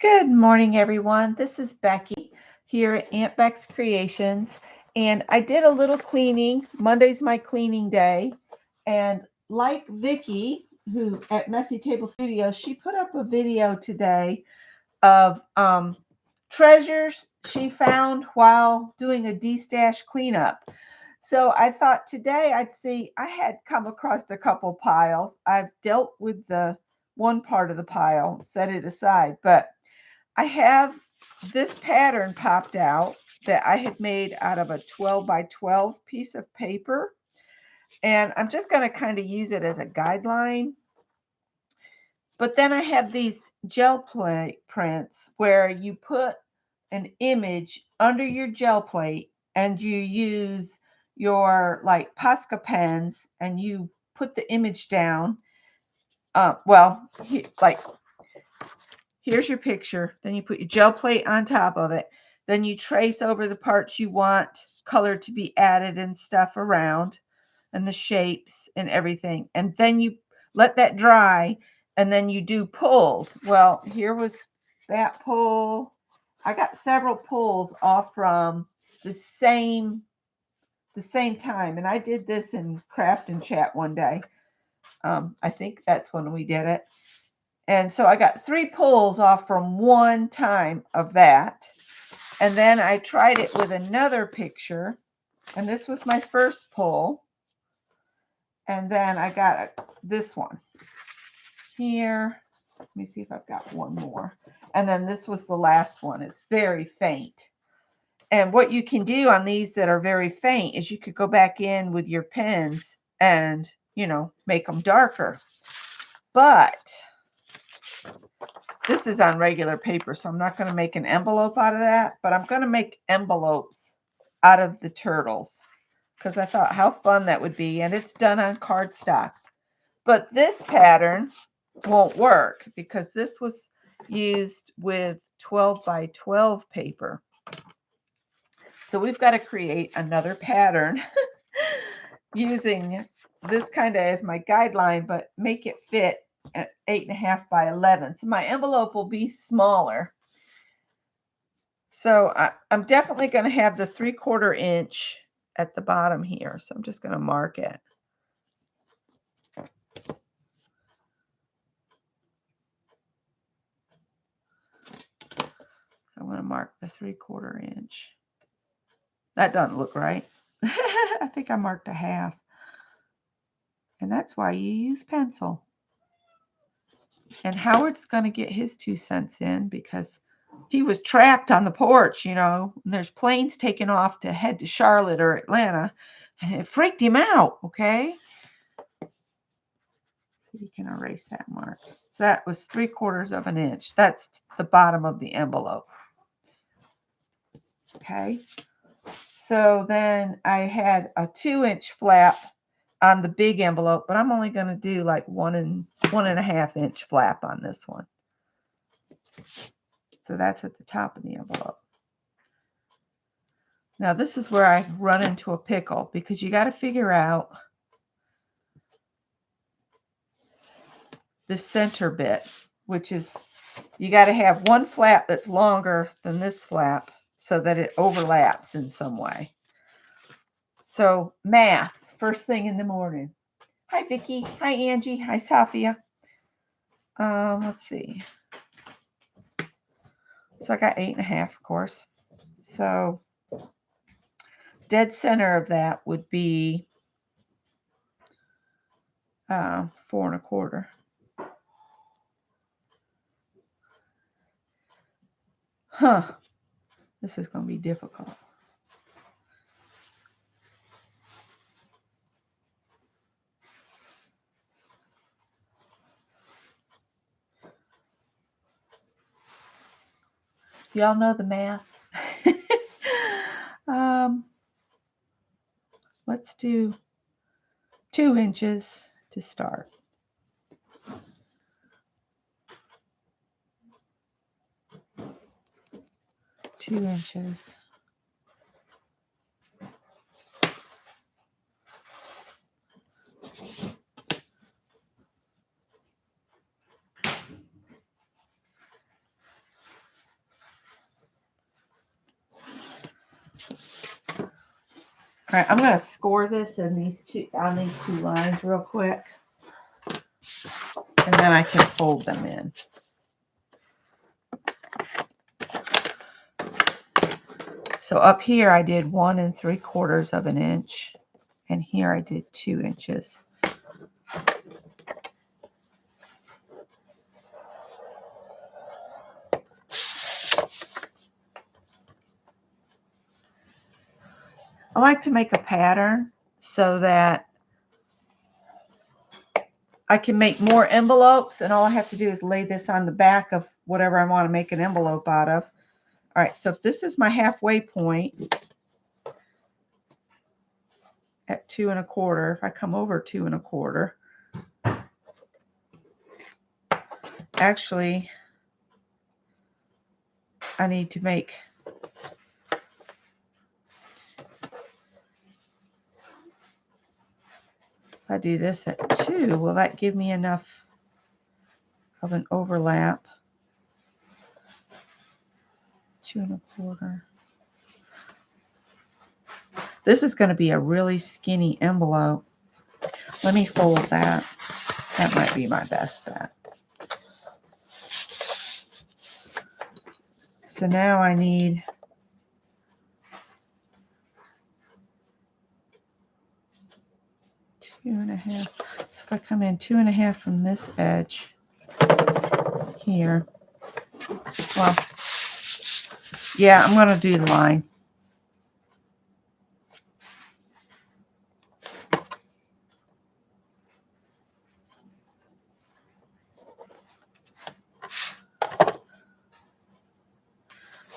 Good morning, everyone. This is Becky here at Aunt Beck's Creations. And I did a little cleaning. Monday's my cleaning day. And like Vicky, who at Messy Table Studios, she put up a video today of treasures she found while doing a D-stash cleanup. So I thought today I had come across a couple piles. I've dealt with the one part of the pile, set it aside, but I have this pattern popped out that I had made out of a 12 by 12 piece of paper. And I'm just going to kind of use it as a guideline. But then I have these gel plate prints where you put an image under your gel plate and you use your like Posca pens and you put the image down. Like here's your picture. Then you put your gel plate on top of it. Then you trace over the parts you want color to be added and stuff around and the shapes and everything. And then you let that dry and then you do pulls. Well, here was that pull. I got several pulls off from the same time. And I did this in Craft and Chat one day. I think that's when we did it. And so I got 3 pulls off from one time of that. And then I tried it with another picture. And this was my first pull. And then I got this one here. Let me see if I've got one more. And then this was the last one. It's very faint. And what you can do on these that are very faint is you could go back in with your pens and, make them darker. But this is on regular paper, so I'm not going to make an envelope out of that, but I'm going to make envelopes out of the turtles because I thought how fun that would be, and it's done on cardstock. But this pattern won't work because this was used with 12 by 12 paper. So we've got to create another pattern using this kind of as my guideline, but make it fit at 8.5 by 11. So my envelope will be smaller. So I'm definitely going to have the 3/4 inch at the bottom here. So I'm just going to mark it. So I'm going to mark the 3/4 inch. That doesn't look right. I think I marked a half. And that's why you use pencil. And Howard's going to get his 2 cents in because he was trapped on the porch, and there's planes taking off to head to Charlotte or Atlanta, and it freaked him out, okay? You can erase that mark. So that was 3/4 inch. That's the bottom of the envelope. Okay. So then I had a 2-inch flap on the big envelope, but I'm only going to do like 1.5 inch flap on this one. So that's at the top of the envelope. Now this is where I run into a pickle because you got to figure out the center bit, which is you got to have one flap that's longer than this flap so that it overlaps in some way. So math, first thing in the morning. Hi, Vicki. Hi, Angie. Hi, Safia. Let's see. So I got 8.5, of course. So dead center of that would be 4.25. Huh. This is going to be difficult. Y'all know the math? Let's do 2 inches to start. Two inches. All right, I'm going to score this in on these two lines real quick. And then I can fold them in. So up here I did 1 3/4 of an inch. And here I did 2 inches. I like to make a pattern so that I can make more envelopes, and all I have to do is lay this on the back of whatever I want to make an envelope out of. All right, so if this is my halfway point at 2 1/4, if I come over 2 1/4, actually, I need to make if I do this at 2, will that give me enough of an overlap? 2 1/4. This is going to be a really skinny envelope. Let me fold that. That might be my best bet. So now I need 2 1/2. So if I come in 2 1/2 from this edge here, well, yeah, I'm going to do the line.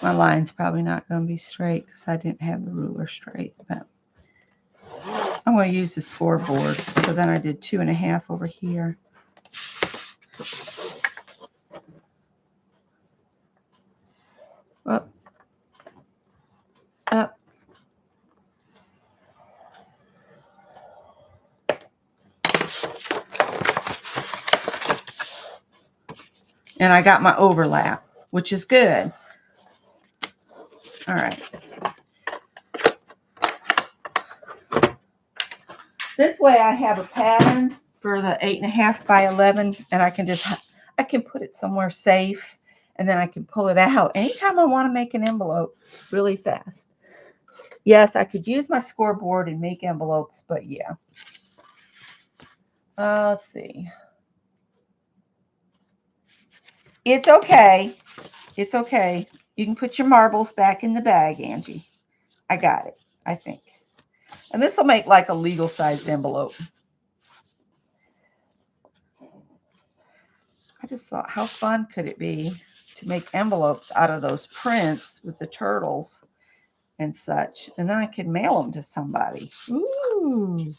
My line's probably not going to be straight because I didn't have the ruler straight, but I'm going to use the scoreboard. So then I did 2 1/2 over here. Up, up. And I got my overlap, which is good. All right. This way I have a pattern for the 8 1/2 by 11, and I can put it somewhere safe, and then I can pull it out anytime I want to make an envelope really fast. Yes, I could use my scoreboard and make envelopes, but yeah. Let's see. It's okay. It's okay. You can put your marbles back in the bag, Angie. I got it, I think. And this will make like a legal sized envelope. I just thought, how fun could it be to make envelopes out of those prints with the turtles and such. And then I could mail them to somebody. Ooh.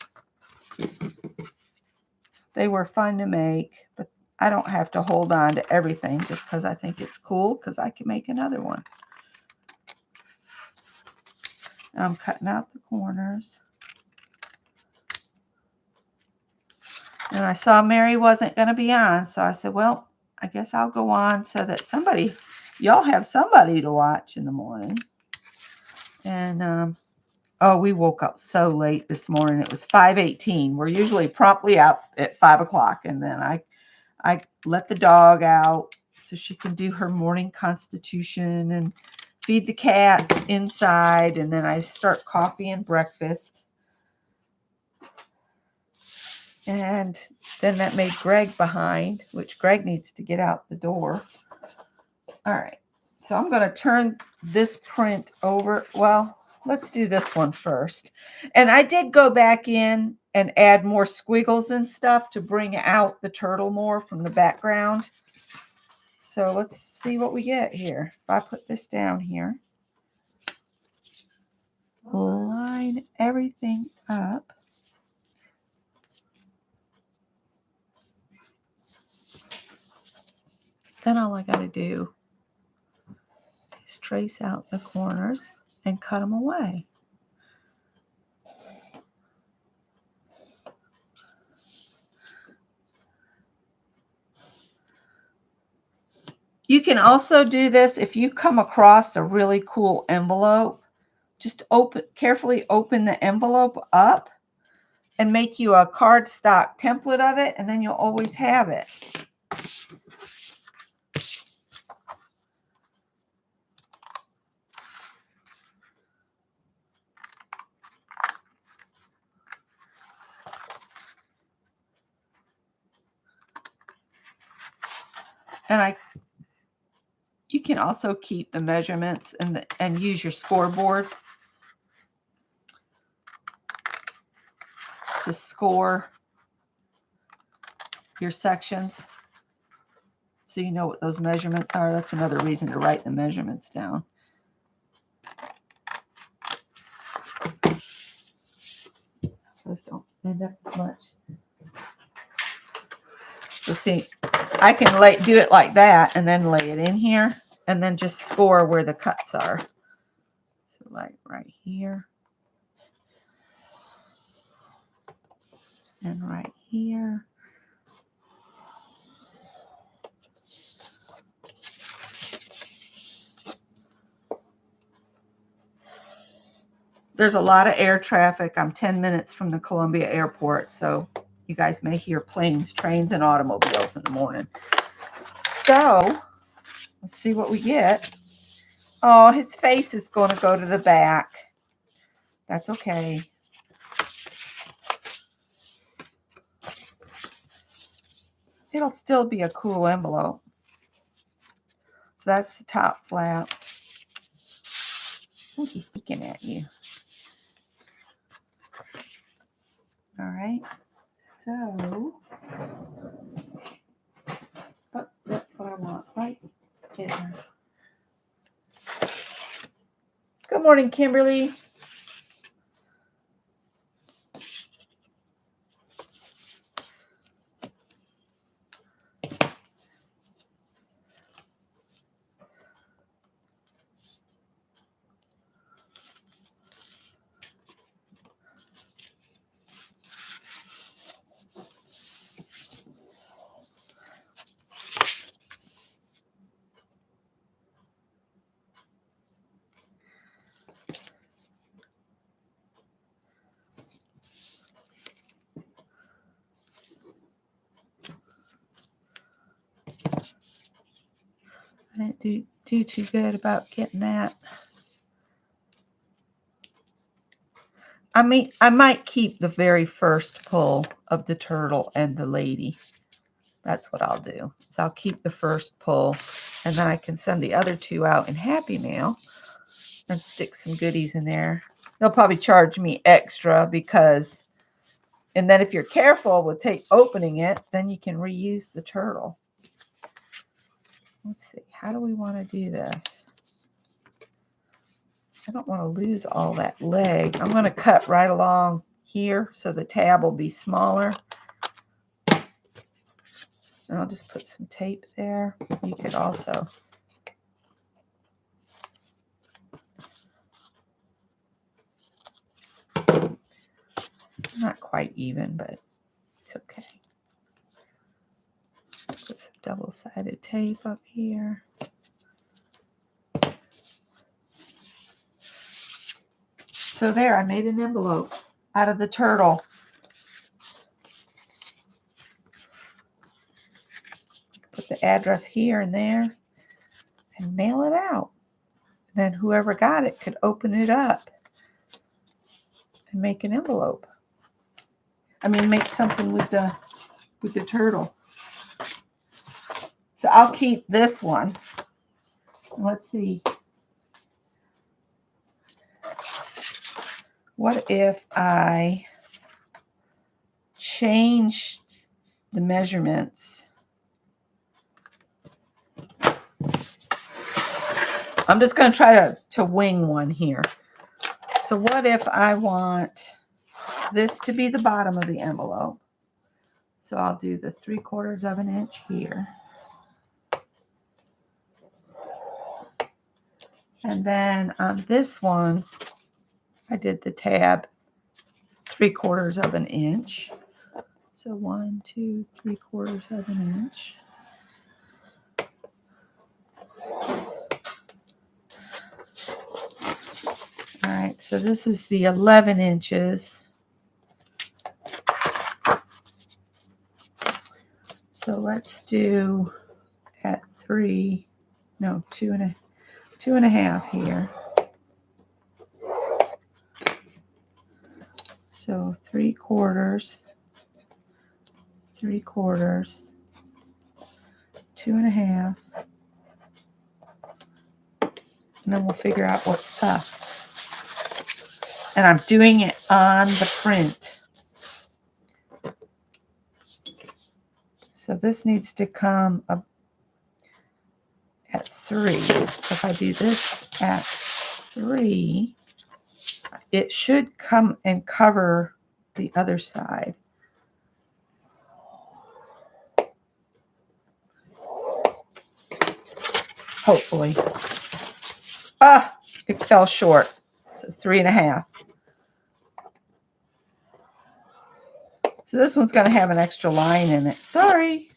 They were fun to make, but I don't have to hold on to everything just because I think it's cool, because I can make another one. I'm cutting out the corners. And I saw Mary wasn't going to be on, so I said, well, I guess I'll go on so that y'all have somebody to watch in the morning. And, oh, we woke up so late this morning. It was 5:18. We're usually promptly up at 5 o'clock. And then I let the dog out so she can do her morning constitution and feed the cats inside. And then I start coffee and breakfast. And then that made Greg behind, which Greg needs to get out the door. All right. So I'm going to turn this print over. Well, let's do this one first. And I did go back in and add more squiggles and stuff to bring out the turtle more from the background. So let's see what we get here. If I put this down here, line everything up. Then all I got to do is trace out the corners and cut them away. You can also do this if you come across a really cool envelope. just carefully open the envelope up and make you a cardstock template of it, and then you'll always have it. And you can also keep the measurements and use your scoreboard to score your sections, so you know what those measurements are. That's another reason to write the measurements down. Those don't end up much. So see, I can do it like that and then lay it in here and then just score where the cuts are. So like right here and right here. There's a lot of air traffic. I'm 10 minutes from the Columbia Airport, so you guys may hear planes, trains, and automobiles in the morning. So let's see what we get. Oh, his face is going to go to the back. That's okay. It'll still be a cool envelope. So that's the top flap. Oh, he's looking at you. All right. So, oh, that's what I want right there. Good morning, Kimberly. I didn't do too good about getting that. I mean, I might keep the very first pull of the turtle and the lady. That's what I'll do. So I'll keep the first pull, and then I can send the other two out in Happy Mail and stick some goodies in there. They'll probably charge me extra because, and then if you're careful with opening it, then you can reuse the turtle. Let's see, how do we want to do this? I don't want to lose all that leg. I'm going to cut right along here so the tab will be smaller. And I'll just put some tape there. You could also not quite even, but it's okay. Put some double-sided tape up here. So there, I made an envelope out of the turtle. Put the address here and there and mail it out. Then whoever got it could open it up and make an envelope. I mean, make something with the turtle. So I'll keep this one. Let's see. What if I change the measurements? I'm just going to try to wing one here. So what if I want this to be the bottom of the envelope? So I'll do the 3/4 of an inch here. And then on this one, I did the tab 3/4 of an inch. So 1, 2, 3/4 of an inch. All right, So this is the 11 inches. So let's do at 2 and a half here. So 3/4, 3/4, 2 and a half. And then we'll figure out what's left. And I'm doing it on the print. So this needs to come up at 3. So if I do this at 3, it should come and cover the other side. Hopefully. Ah, it fell short. So 3 and a half. So this one's going to have an extra line in it. Sorry.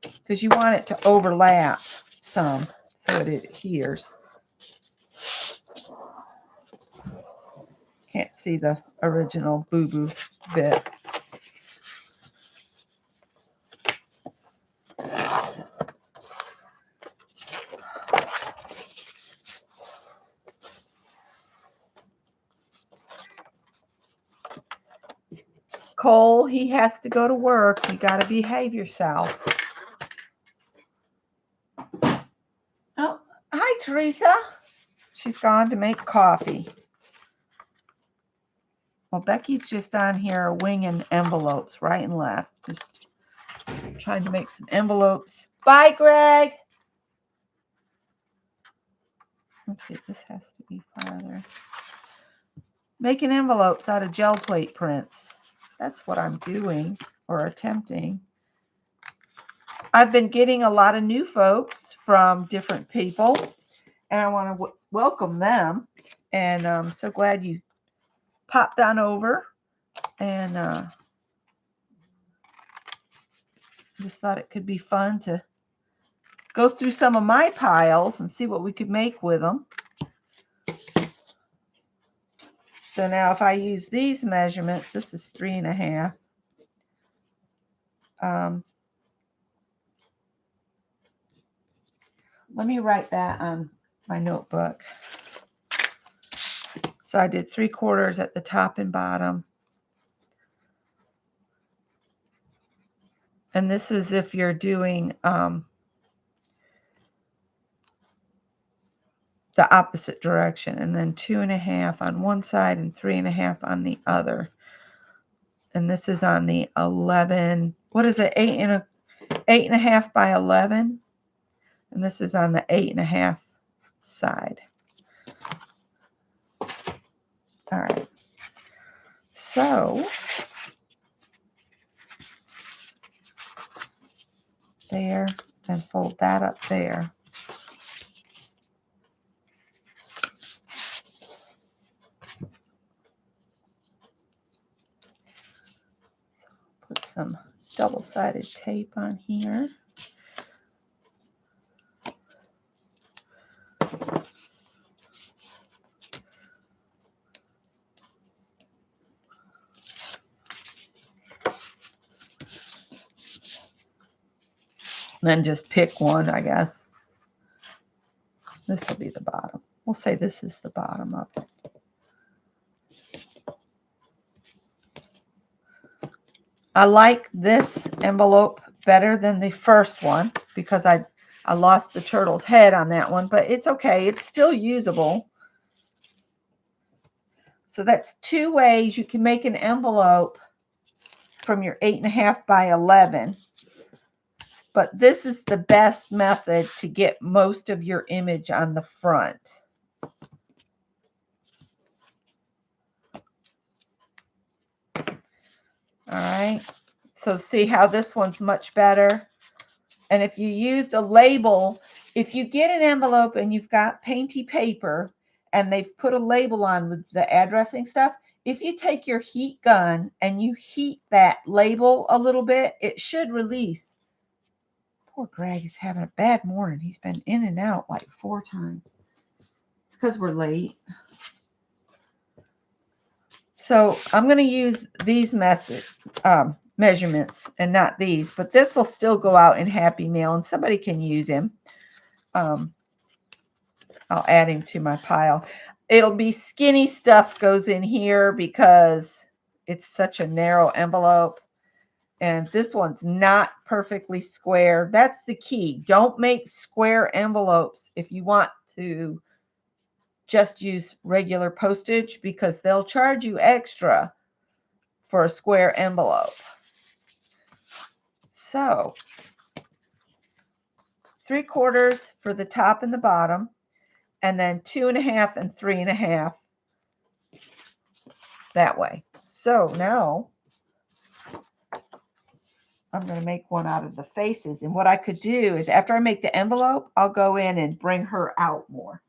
Because you want it to overlap some so it adheres. Can't see the original boo-boo bit. Cole, he has to go to work. You got to behave yourself. Oh, hi, Teresa. She's gone to make coffee. Well, Becky's just on here winging envelopes right and left. Just trying to make some envelopes. Bye, Greg. Let's see. This has to be farther. Making envelopes out of gel plate prints. That's what I'm doing or attempting. I've been getting a lot of new folks from different people, and I want to welcome them. And I'm so glad you popped on over, and just thought it could be fun to go through some of my piles and see what we could make with them. So now if I use these measurements, this is 3 and a half. Let me write that on my notebook. So I did 3/4 at the top and bottom. And this is if you're doing the opposite direction. And then 2 and a half on one side and 3 and a half on the other. And this is on the 11. What is it? 8 and a half by 11. And this is on the 8 and a half side. All right. So there, and fold that up there. Put some double-sided tape on here. Then just pick one, I guess. This will be the bottom. We'll say this is the bottom of it. I like this envelope better than the first one because I lost the turtle's head on that one, but it's okay. It's still usable. So that's 2 ways you can make an envelope from your 8 and a half by 11. But this is the best method to get most of your image on the front. All right. So see how this one's much better. And if you used a label, if you get an envelope and you've got painty paper and they've put a label on with the addressing stuff, if you take your heat gun and you heat that label a little bit, it should release. Poor Greg is having a bad morning. He's been in and out like 4 times. It's because we're late. So I'm going to use these measurements and not these, but this will still go out in Happy Mail and somebody can use him. I'll add him to my pile. It'll be skinny stuff goes in here because it's such a narrow envelope. And this one's not perfectly square. That's the key. Don't make square envelopes if you want to just use regular postage because they'll charge you extra for a square envelope. So 3/4 for the top and the bottom, and then 2.5 and 3.5 that way. So now I'm going to make one out of the faces. And what I could do is after I make the envelope, I'll go in and bring her out more.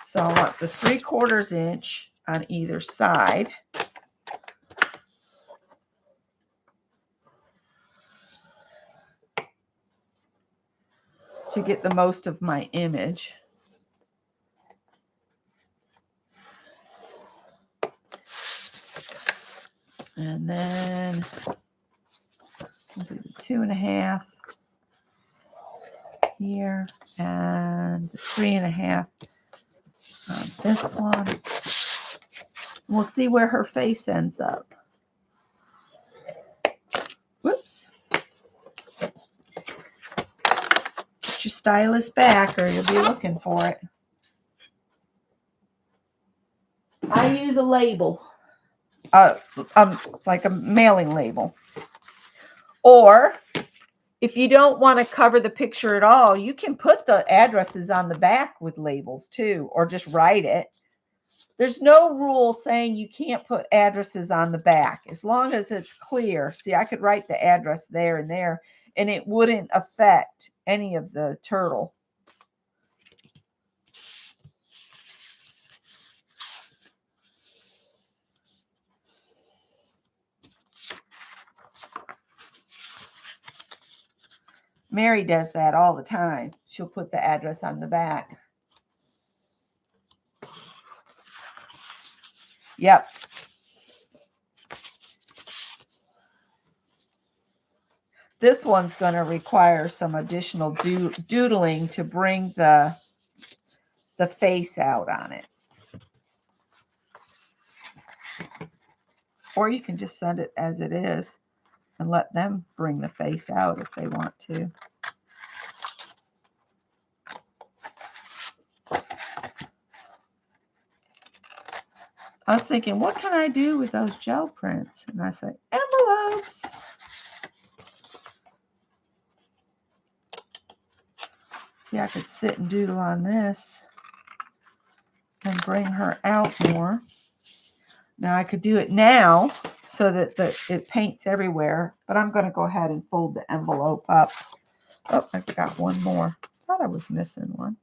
So I want the 3/4 inch on either side. To get the most of my image. And then I'll do the 2.5 here and the 3.5 on this one. We'll see where her face ends up. Whoops. Put your stylus back or you'll be looking for it. I use a label, like a mailing label. Or if you don't want to cover the picture at all, you can put the addresses on the back with labels too, or just write it. There's no rule saying you can't put addresses on the back as long as it's clear. See, I could write the address there and there, and it wouldn't affect any of the turtle. Mary does that all the time. She'll put the address on the back. Yep. This one's going to require some additional doodling to bring the face out on it. Or you can just send it as it is and let them bring the face out if they want to. I was thinking, what can I do with those gel prints? And I said, envelopes. See, I could sit and doodle on this and bring her out more. Now I could do it now so that it paints everywhere, but I'm going to go ahead and fold the envelope up. Oh, I got one more. Thought I was missing one.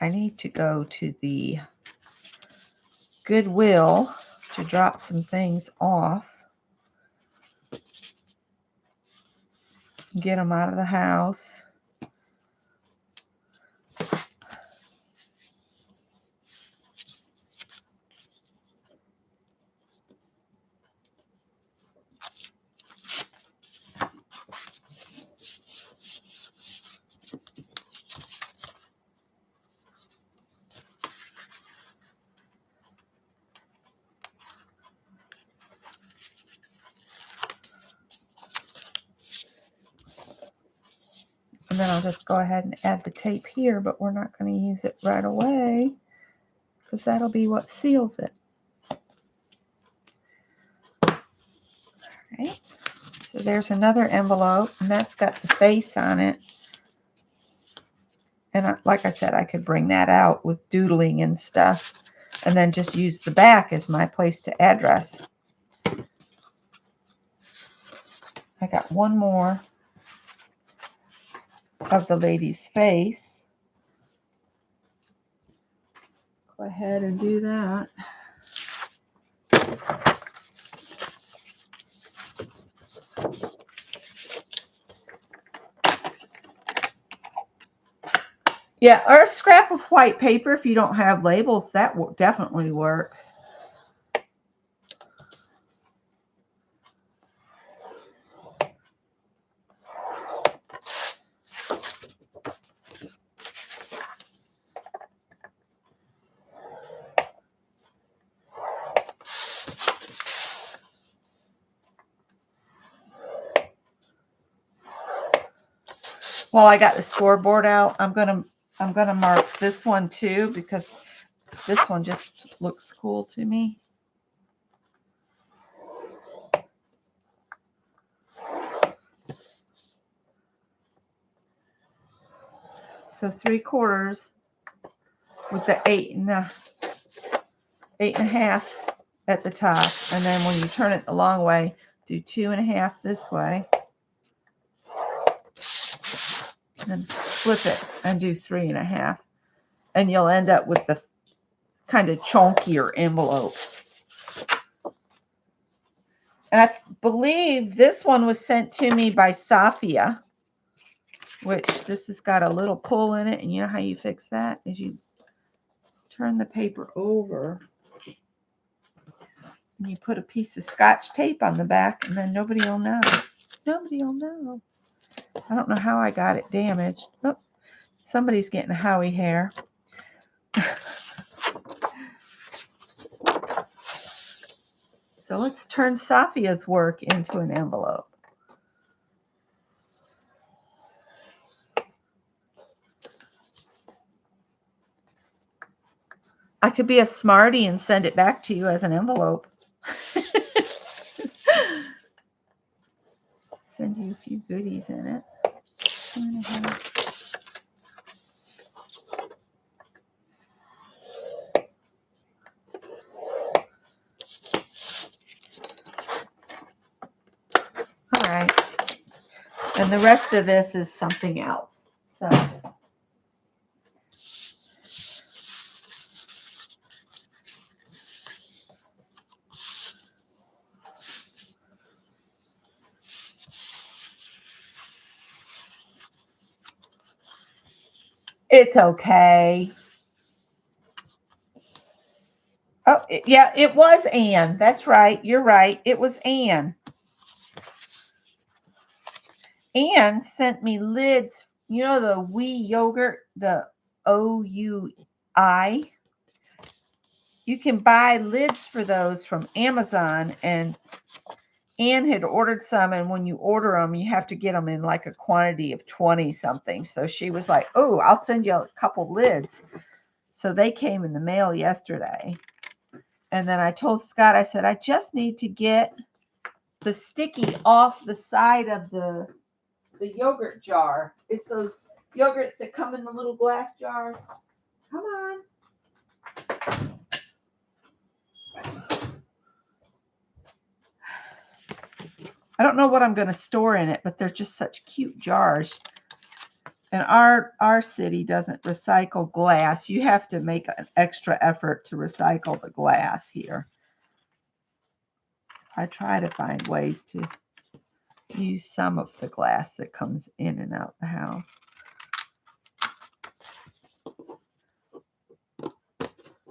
I need to go to the Goodwill to drop some things off. Get them out of the house. And then I'll just go ahead and add the tape here, but we're not going to use it right away because that'll be what seals it. All right. So there's another envelope, and that's got the face on it. And like I said, I could bring that out with doodling and stuff, and then just use the back as my place to address. I got one more. of the lady's face. Go ahead and do that. Yeah, or a scrap of white paper if you don't have labels. That definitely works. While I got the scoreboard out, I'm gonna mark this one too because this one just looks cool to me. So 3/4 with the 8.5 at the top, and then when you turn it the long way, do 2.5 this way, and then flip it and do 3.5, and you'll end up with the kind of chunkier envelope. And I believe this one was sent to me by Safia, which this has got a little pull in it, and you know how you fix that is you turn the paper over and you put a piece of Scotch tape on the back, and then nobody will know. Nobody will know. I don't know how I got it damaged. Oh, somebody's getting a Howie hair. So let's turn Safia's work into an envelope. I could be a smarty and send it back to you as an envelope. Send you a few goodies in it. All right. And the rest of this is something else. So it's okay. Oh, yeah, it was Anne. That's right. You're right. It was Anne. Anne sent me lids. You know the Wee yogurt, the OUI? You can buy lids for those from Amazon, and Anne had ordered some, and when you order them, you have to get them in like a quantity of 20 something. So she was like, oh, I'll send you a couple lids. So they came in the mail yesterday. And then I told Scott, I said, I just need to get the sticky off the side of the yogurt jar. It's those yogurts that come in the little glass jars. Come on. I don't know what I'm going to store in it, but they're just such cute jars. And our city doesn't recycle glass. You have to make an extra effort to recycle the glass here. I try to find ways to use some of the glass that comes in and out the house.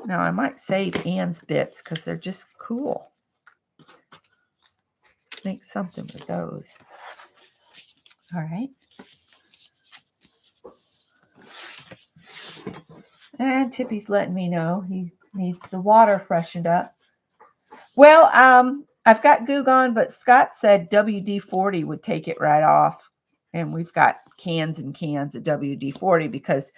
Now, I might save Anne's bits because they're just cool. Make something with those. All right. And Tippy's letting me know he needs the water freshened up. Well, I've got Goo Gone, but Scott said WD-40 would take it right off. And we've got cans and cans of WD-40 because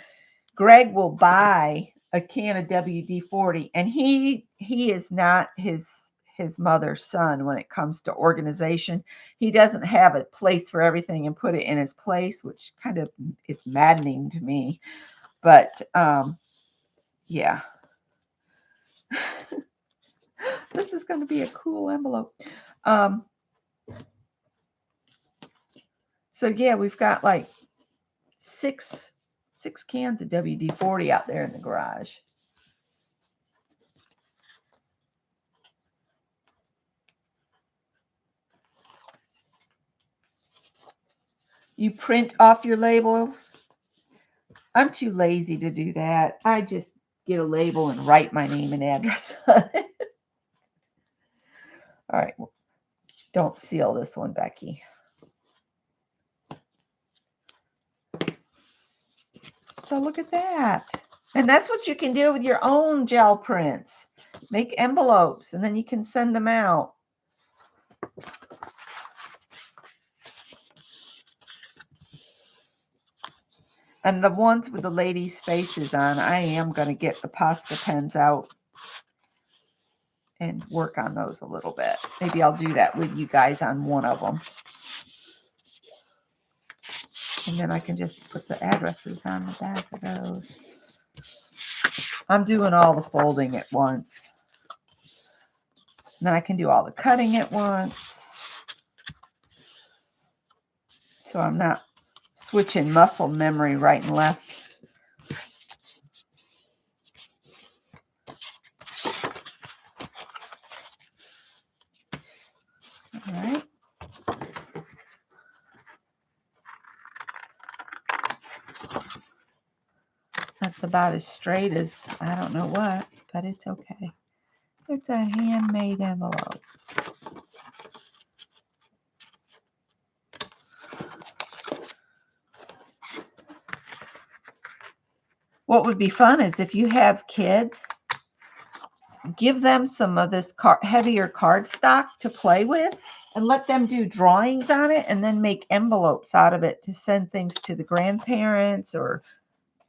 Greg will buy a can of WD-40, and he is not his mother's son when it comes to organization. He doesn't have a place for everything and put it in his place, which kind of is maddening to me. But yeah. This is going to be a cool envelope. So yeah, we've got like six cans of WD-40 out there in the garage. You print off your labels. I'm too lazy to do that. I just get a label and write my name and address on it. All right. Don't seal this one, Becky. So look at that. And that's what you can do with your own gel prints. Make envelopes and then you can send them out. And the ones with the ladies' faces on, I am going to get the Posca pens out and work on those a little bit. Maybe I'll do that with you guys on one of them. And then I can just put the addresses on the back of those. I'm doing all the folding at once. And then I can do all the cutting at once. So I'm not switching muscle memory right and left. All right. That's about as straight as I don't know what, but it's okay. It's a handmade envelope. What would be fun is if you have kids, give them some of this heavier cardstock to play with and let them do drawings on it and then make envelopes out of it to send things to the grandparents or,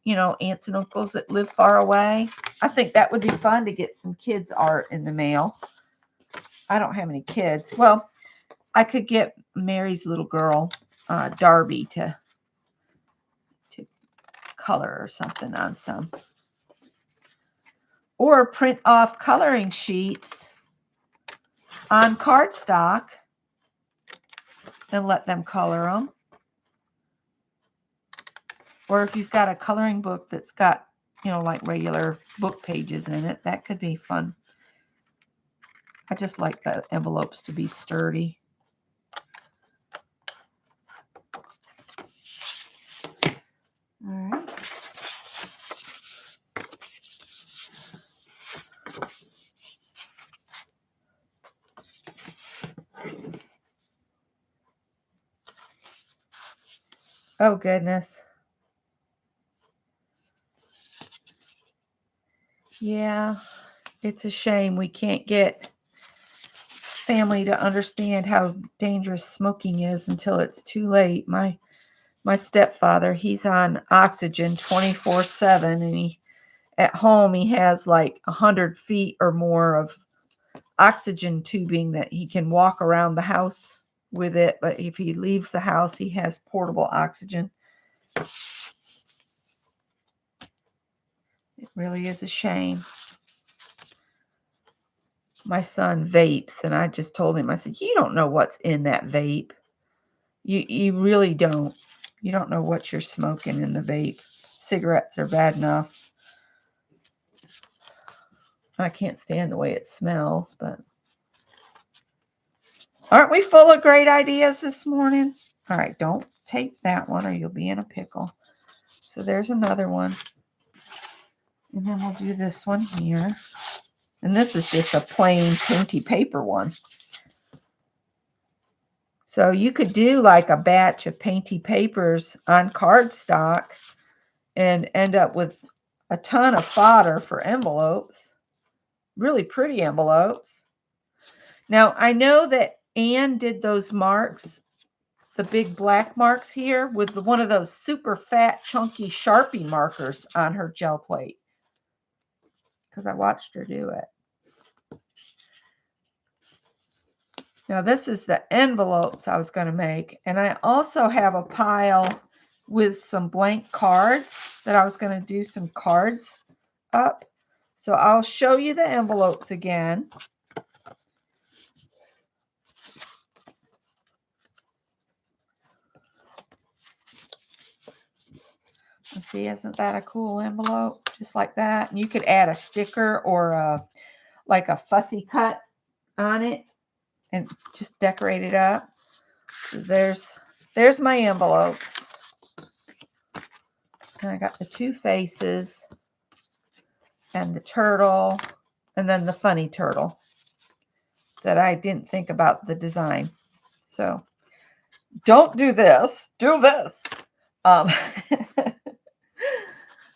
you know, aunts and uncles that live far away. I think that would be fun to get some kids' art in the mail. I don't have any kids. Well, I could get Mary's little girl, Darby, to color or something on some. Or print off coloring sheets on cardstock and let them color them. Or if you've got a coloring book that's got, you know, like regular book pages in it, that could be fun. I just like the envelopes to be sturdy. All right. Oh, goodness. Yeah, it's a shame we can't get family to understand how dangerous smoking is until it's too late. My stepfather, he's on oxygen 24/7, and at home he has like 100 feet or more of oxygen tubing that he can walk around the house with it. But if he leaves the house, he has portable oxygen. It really is a shame. My son vapes, and I just told him, I said, you don't know what's in that vape. You really don't. You don't know what you're smoking in the vape. Cigarettes are bad enough. I can't stand the way it smells, but aren't we full of great ideas this morning? All right, don't tape that one or you'll be in a pickle. So there's another one. And then we'll do this one here. And this is just a plain painty paper one. So you could do like a batch of painty papers on cardstock and end up with a ton of fodder for envelopes. Really pretty envelopes. Now, I know that Anne did those marks, the big black marks here, with one of those super fat, chunky Sharpie markers on her gel plate. Because I watched her do it. Now, this is the envelopes I was going to make. And I also have a pile with some blank cards that I was going to do some cards up. So I'll show you the envelopes again. See, isn't that a cool envelope? Just like that. And you could add a sticker or like a fussy cut on it and just decorate it up. So there's my envelopes. And I got the two faces and the turtle and then the funny turtle that I didn't think about the design. So don't do this, do this.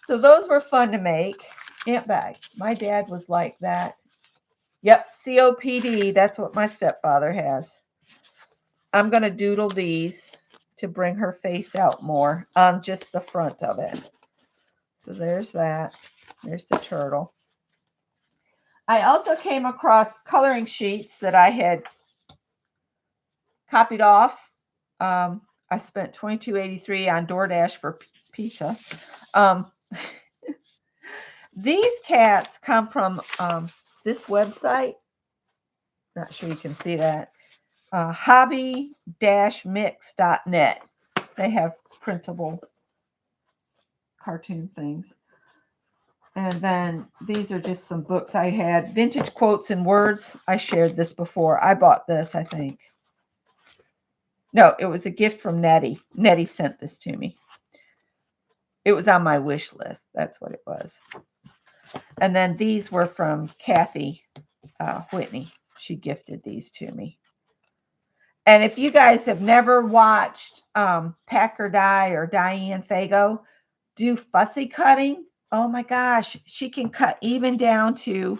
So those were fun to make. Ant bag. My dad was like that. Yep, COPD. That's what my stepfather has. I'm going to doodle these to bring her face out more on just the front of it. So there's that. There's the turtle. I also came across coloring sheets that I had copied off. I spent $22.83 on DoorDash for pizza. These cats come from this website. Not sure you can see that. Hobby-mix.net. They have printable cartoon things. And then these are just some books I had. Vintage Quotes and Words. I shared this before. I bought this, I think. No, it was a gift from Nettie. Nettie sent this to me. It was on my wish list. That's what it was. And then these were from Kathy Whitney. She gifted these to me. And if you guys have never watched Pack or Die or Diane Fago do fussy cutting, oh my gosh, she can cut even down to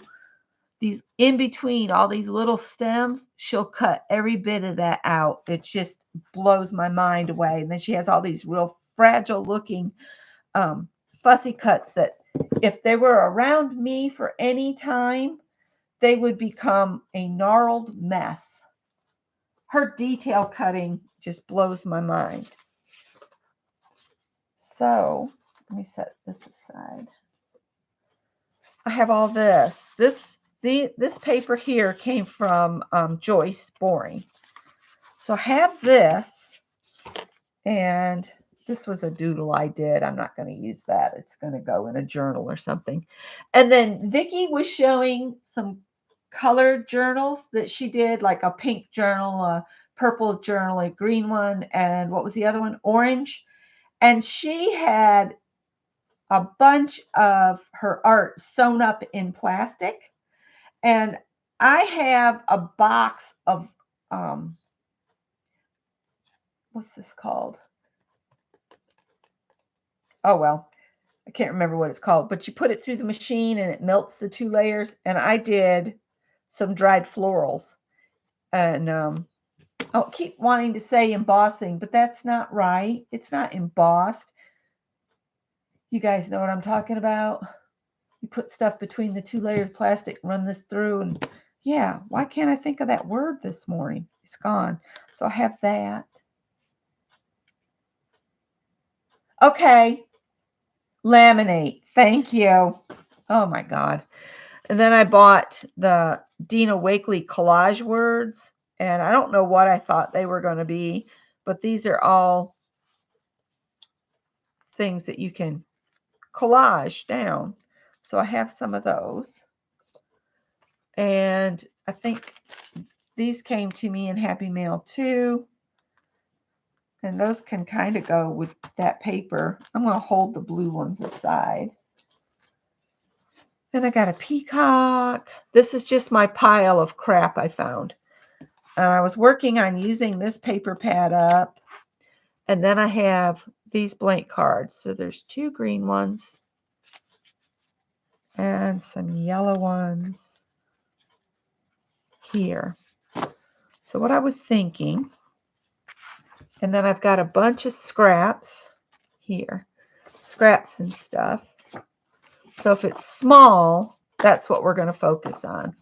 these in between all these little stems. She'll cut every bit of that out. It just blows my mind away. And then she has all these real fragile looking fussy cuts that if they were around me for any time, they would become a gnarled mess. Her detail cutting just blows my mind. So let me set this aside. I have all this. This paper here came from Joyce Boring. So I have this, and this was a doodle I did. I'm not going to use that. It's going to go in a journal or something. And then Vicki was showing some colored journals that she did, like a pink journal, a purple journal, a green one, and what was the other one? Orange. And she had a bunch of her art sewn up in plastic. And I have a box of, what's this called? Oh, well, I can't remember what it's called, but you put it through the machine and it melts the two layers. And I did some dried florals. And I keep wanting to say embossing, but that's not right. It's not embossed. You guys know what I'm talking about? You put stuff between the two layers of plastic, run this through, and yeah, why can't I think of that word this morning? It's gone. So I have that. Okay. Laminate. Thank you. Oh my God. And then I bought the Dina Wakley collage words, and I don't know what I thought they were going to be, but these are all things that you can collage down. So I have some of those. And I think these came to me in Happy Mail too. And those can kind of go with that paper. I'm going to hold the blue ones aside. And I got a peacock. This is just my pile of crap I found. I was working on using this paper pad up. And then I have these blank cards. So there's two green ones and some yellow ones here. So what I was thinking, and then I've got a bunch of scraps here, scraps and stuff. So if it's small, that's what we're going to focus on.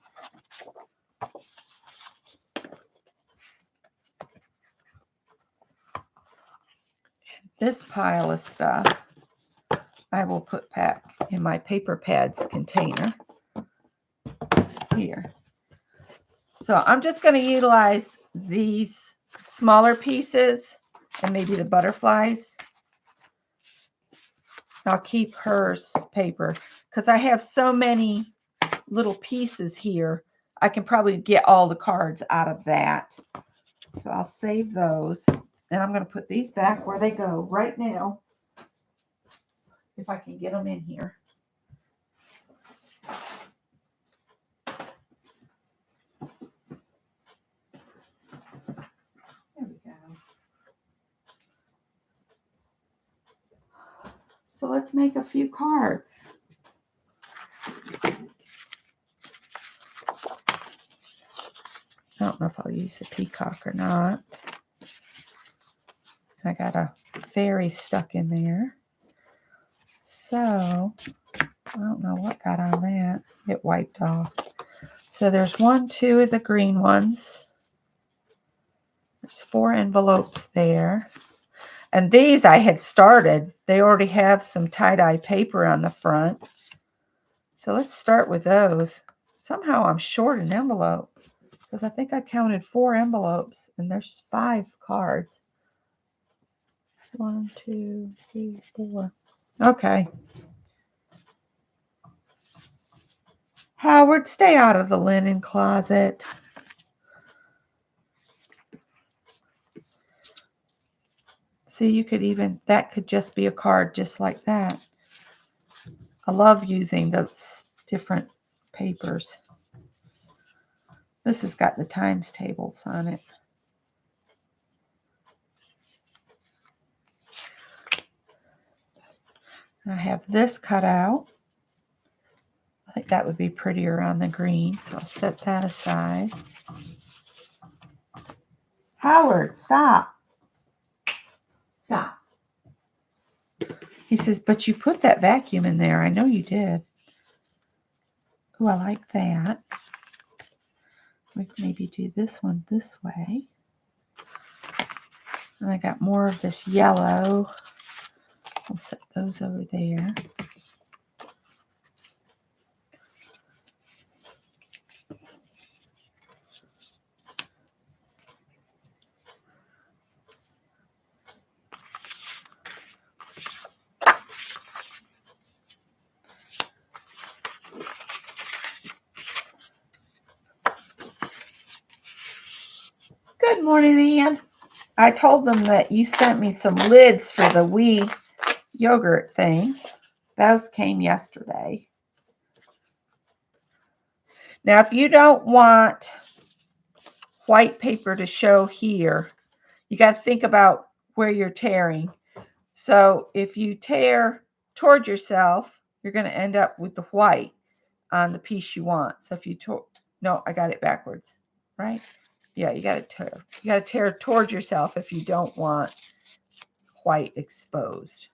This pile of stuff I will put back in my paper pads container here. So I'm just going to utilize these smaller pieces and maybe the butterflies. I'll keep hers paper because I have so many little pieces here. I can probably get all the cards out of that. So I'll save those. And I'm going to put these back where they go right now. If I can get them in here. There we go. So let's make a few cards. I don't know if I'll use a peacock or not. I got a fairy stuck in there. So, I don't know what got on that. It wiped off. So there's 1, 2 of the green ones. There's 4 envelopes there. And these I had started. They already have some tie-dye paper on the front. So let's start with those. Somehow I'm short an envelope because I think I counted 4 envelopes and there's 5 cards. 1, 2, 3, 4. Okay. Howard, stay out of the linen closet. See, you could even, that could just be a card just like that. I love using those different papers. This has got the times tables on it. I have this cut out. I think that would be prettier on the green, so I'll set that aside. Howard, stop. Stop. He says, but you put that vacuum in there. I know you did. Oh, I like that. We can maybe do this one this way. And I got more of this yellow. I'll set those over there. Good morning, Ann. I told them that you sent me some lids for the wee yogurt things. Those came yesterday. Now, if you don't want white paper to show here, you got to think about where you're tearing. So if you tear toward yourself, you're going to end up with the white on the piece you want. So if you no, I got it backwards, right? Yeah, you got to tear toward yourself if you don't want white exposed.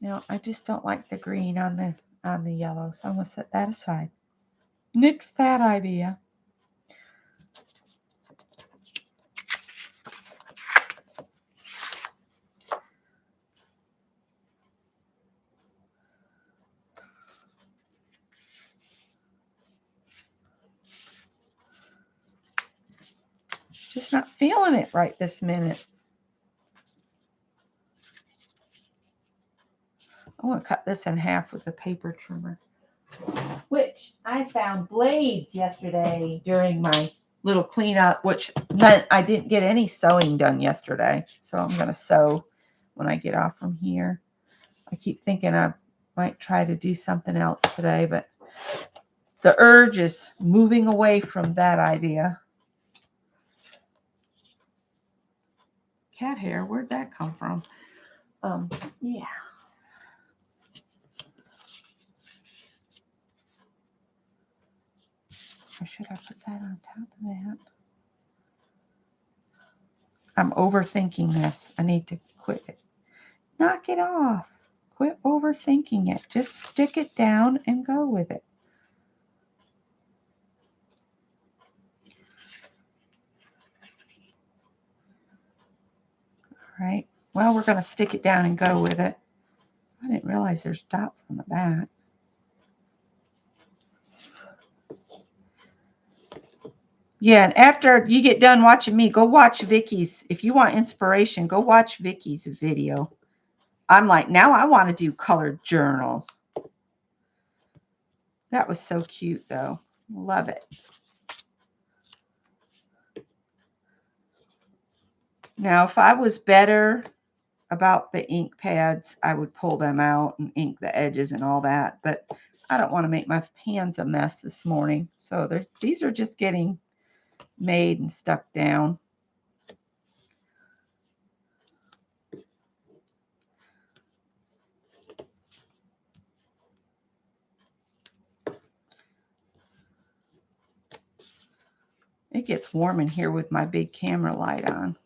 Now, I just don't like the green on the yellow, so I'm going to set that aside. Nix that idea. Just not feeling it right this minute. I want to cut this in half with a paper trimmer, which I found blades yesterday during my little cleanup, which meant I didn't get any sewing done yesterday. So I'm going to sew when I get off from here. I keep thinking I might try to do something else today, but the urge is moving away from that idea. Cat hair, where'd that come from? Yeah. Or should I put that on top of that? I'm overthinking this. I need to quit it. Knock it off. Quit overthinking it. Just stick it down and go with it. All right. Well, we're going to stick it down and go with it. I didn't realize there's dots on the back. Yeah, and after you get done watching me, go watch Vicky's. If you want inspiration, go watch Vicky's video. I'm like, now I want to do colored journals. That was so cute, though. Love it. Now, if I was better about the ink pads, I would pull them out and ink the edges and all that. But I don't want to make my hands a mess this morning. So these are just getting made and stuck down. It gets warm in here with my big camera light on.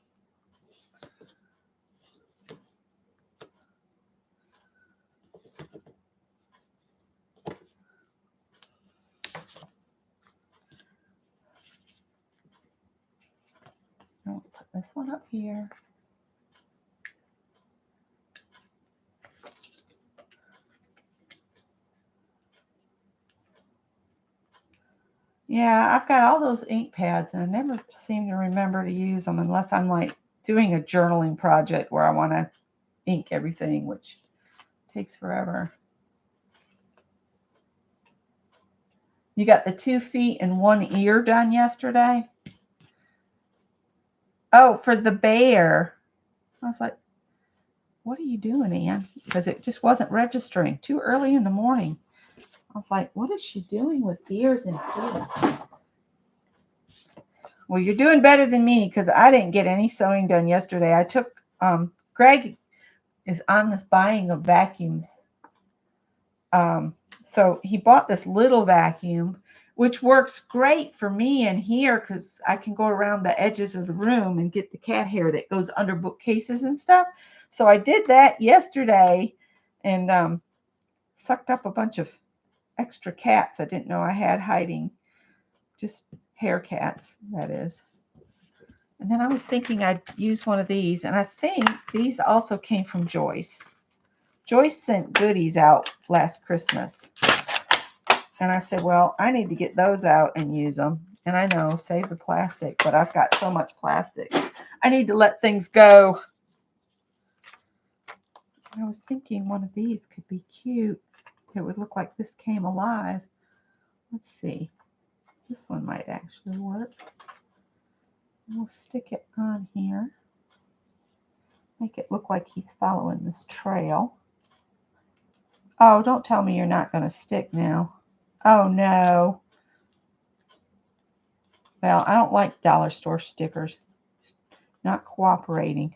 I'll put this one up here. Yeah, I've got all those ink pads and I never seem to remember to use them unless I'm like doing a journaling project where I want to ink everything, which takes forever. You got the 2 feet and 1 ear done yesterday? Oh, for the bear. I was like, what are you doing, Ann? Because it just wasn't registering. Too early in the morning. I was like, what is she doing with ears and feet? Well, you're doing better than me because I didn't get any sewing done yesterday. I took, Greg is on this buying of vacuums. So he bought this little vacuum, which works great for me in here because I can go around the edges of the room and get the cat hair that goes under bookcases and stuff. So I did that yesterday and sucked up a bunch of extra cats I didn't know I had hiding. Just hair cats, that is. And then I was thinking I'd use one of these, and I think these also came from Joyce. Joyce sent goodies out last Christmas. And I said, well, I need to get those out and use them. And I know, save the plastic, but I've got so much plastic. I need to let things go. I was thinking one of these could be cute. It would look like this came alive. Let's see. This one might actually work. We'll stick it on here. Make it look like he's following this trail. Oh, don't tell me you're not going to stick now. Oh, no. Well, I don't like dollar store stickers. Not cooperating.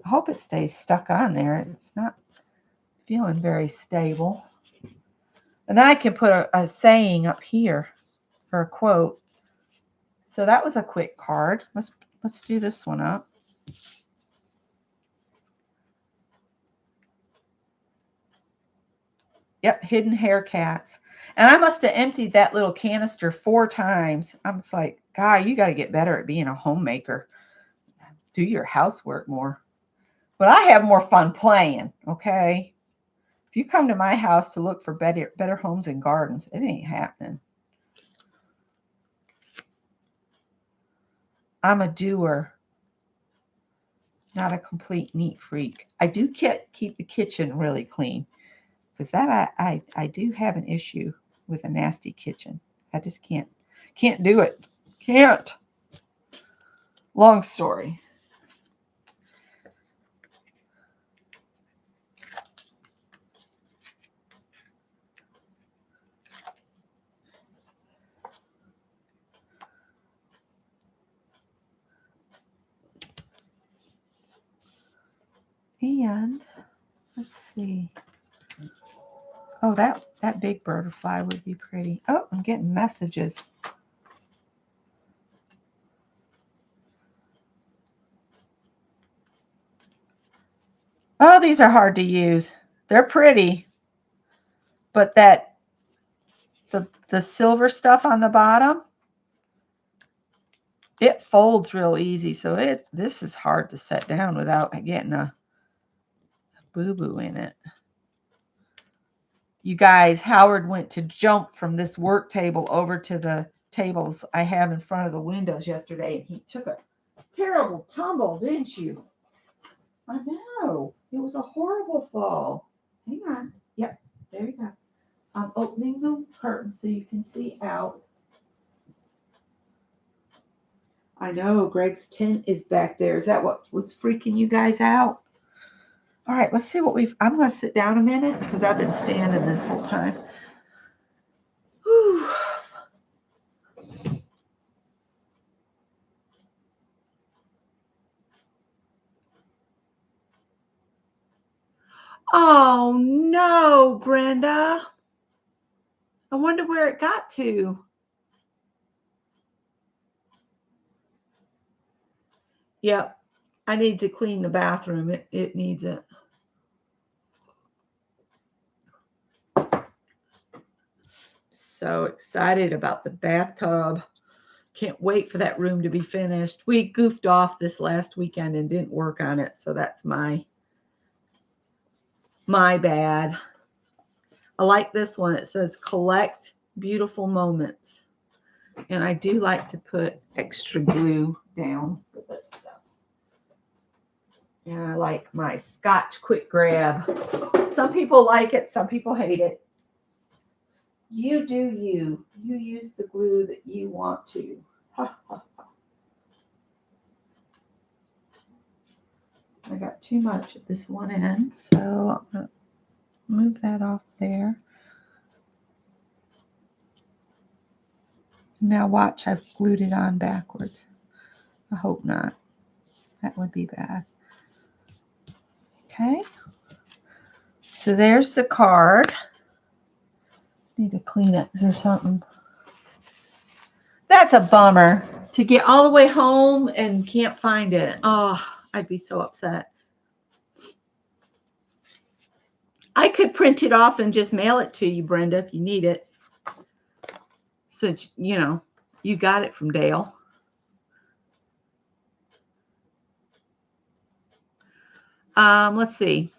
I hope it stays stuck on there. It's not feeling very stable. And then I can put a saying up here for a quote. So that was a quick card. Let's do this one up. Yep, hidden hair cats. And I must have emptied that little canister 4 times. I'm just like, Guy, you got to get better at being a homemaker. Do your housework more. But I have more fun playing, okay? If you come to my house to look for better homes and gardens, it ain't happening. I'm a doer, not a complete neat freak. I do keep the kitchen really clean because that I do have an issue with a nasty kitchen. I just can't do it. Can't. Long story. And let's see. Oh, that big butterfly would be pretty. Oh, I'm getting messages. Oh, these are hard to use. They're pretty, but the silver stuff on the bottom, it folds real easy. So this is hard to set down without getting a boo-boo in it. You guys, Howard went to jump from this work table over to the tables I have in front of the windows yesterday, and he took a terrible tumble, didn't you? I know. It was a horrible fall. Hang on. Yep, there you go. I'm opening the curtain so you can see out. I know Greg's tent is back there. Is that what was freaking you guys out? All right, let's see what I'm going to sit down a minute because I've been standing this whole time. Whew. Oh, no, Brenda. I wonder where it got to. Yep, I need to clean the bathroom. It needs it. So excited about the bathtub. Can't wait for that room to be finished. We goofed off this last weekend and didn't work on it, so that's my bad. I like this one. It says collect beautiful moments. And I do like to put extra glue down for this stuff. And I like my Scotch Quick Grab. Some people like it, some people hate it. You do you. You use the glue that you want to. Ha, ha, ha. I got too much at this one end, so I'm going to move that off there. Now watch, I've glued it on backwards. I hope not. That would be bad. Okay. So there's the card. Need to clean it. Is there something? That's a bummer. To get all the way home and can't find it. Oh, I'd be so upset. I could print it off and just mail it to you, Brenda, if you need it. Since, you know, you got it from Dale. Let's see.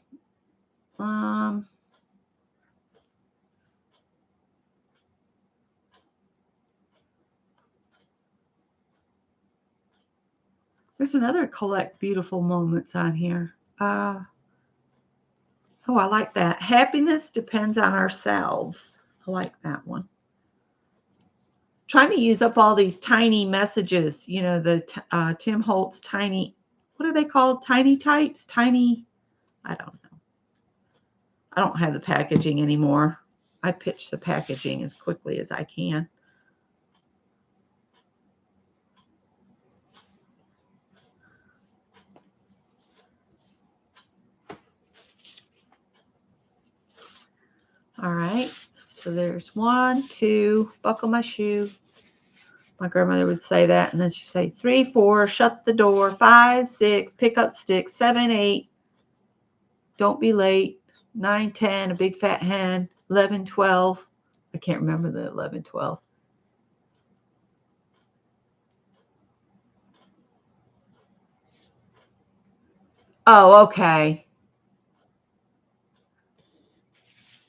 There's another collect beautiful moments on here. Oh, I like that. Happiness depends on ourselves. I like that one. Trying to use up all these tiny messages. You know, the Tim Holtz tiny, what are they called? Tiny types? Tiny, I don't know. I don't have the packaging anymore. I pitch the packaging as quickly as I can. All right. So there's 1, 2, buckle my shoe. My grandmother would say that. And then she'd say 3, 4, shut the door. 5, 6, pick up sticks. 7, 8, don't be late. 9, 10, a big fat hen. 11, 12. I can't remember the 11, 12. Oh, okay.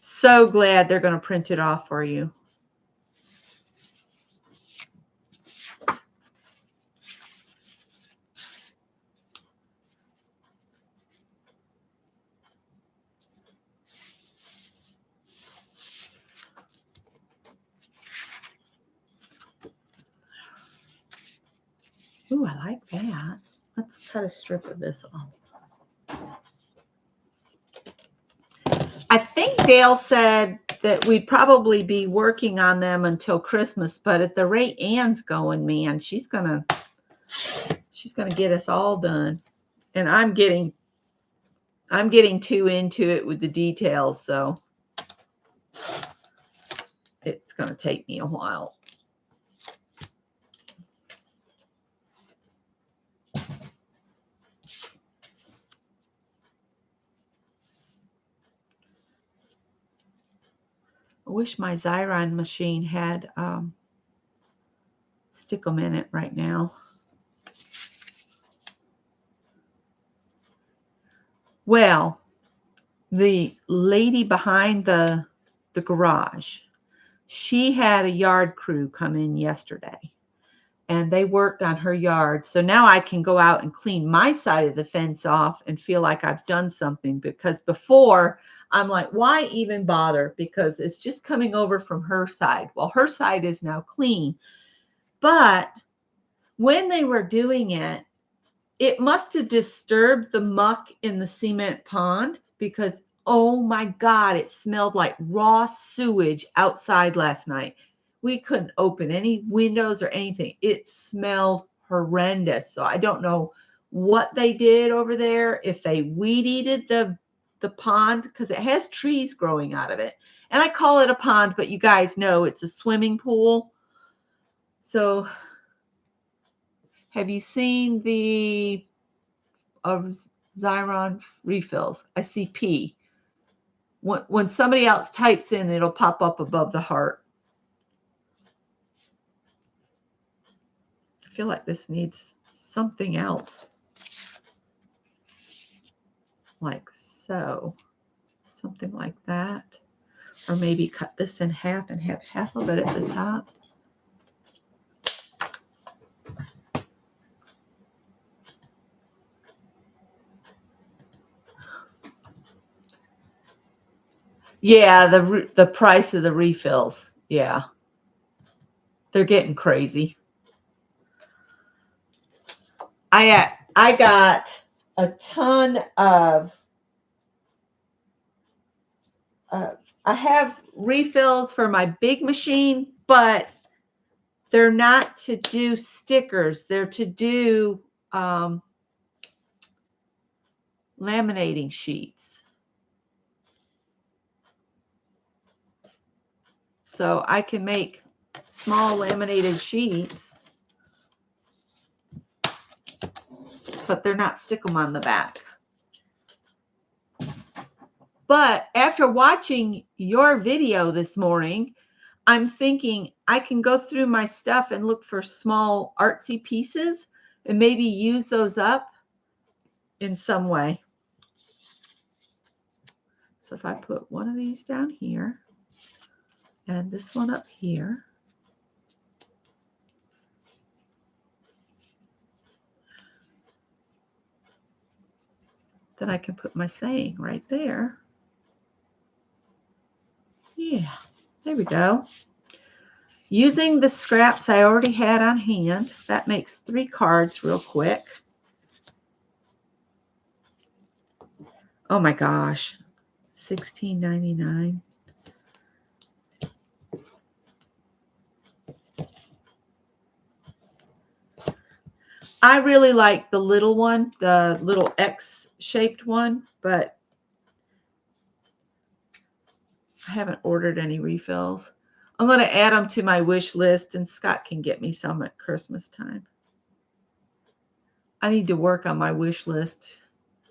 So glad they're going to print it off for you. Ooh, I like that. Let's cut a strip of this off. I think Dale said that we'd probably be working on them until Christmas, but at the rate Ann's going, man, she's gonna get us all done. And I'm getting too into it with the details, so it's gonna take me a while. wish my Xyron machine had stick 'em in it right now. Well, the lady behind the garage, she had a yard crew come in yesterday, and they worked on her yard. So now I can go out and clean my side of the fence off and feel like I've done something, because before I'm like, why even bother? Because it's just coming over from her side. Well, her side is now clean. But when they were doing it, it must have disturbed the muck in the cement pond, because, oh my God, it smelled like raw sewage outside last night. We couldn't open any windows or anything. It smelled horrendous. So I don't know what they did over there, if they weed eated the pond, because it has trees growing out of it. And I call it a pond, but you guys know it's a swimming pool. So have you seen the of Xyron refills? I see P. When somebody else types in, it'll pop up above the heart. I feel like this needs something else. Like so. Something like that. Or maybe cut this in half and have half of it at the top. Yeah, the price of the refills. Yeah. They're getting crazy. I got a ton of I have refills for my big machine, but they're not to do stickers. They're to do laminating sheets. So I can make small laminated sheets, but they're not stick 'em on the back. But after watching your video this morning, I'm thinking I can go through my stuff and look for small artsy pieces and maybe use those up in some way. So if I put one of these down here and this one up here, then I can put my saying right there. Yeah, there we go. Using the scraps I already had on hand, that makes 3 cards real quick. Oh my gosh, $16.99. I really like the little one, the little X-shaped one, but I haven't ordered any refills. I'm going to add them to my wish list, and Scott can get me some at Christmas time. I need to work on my wish list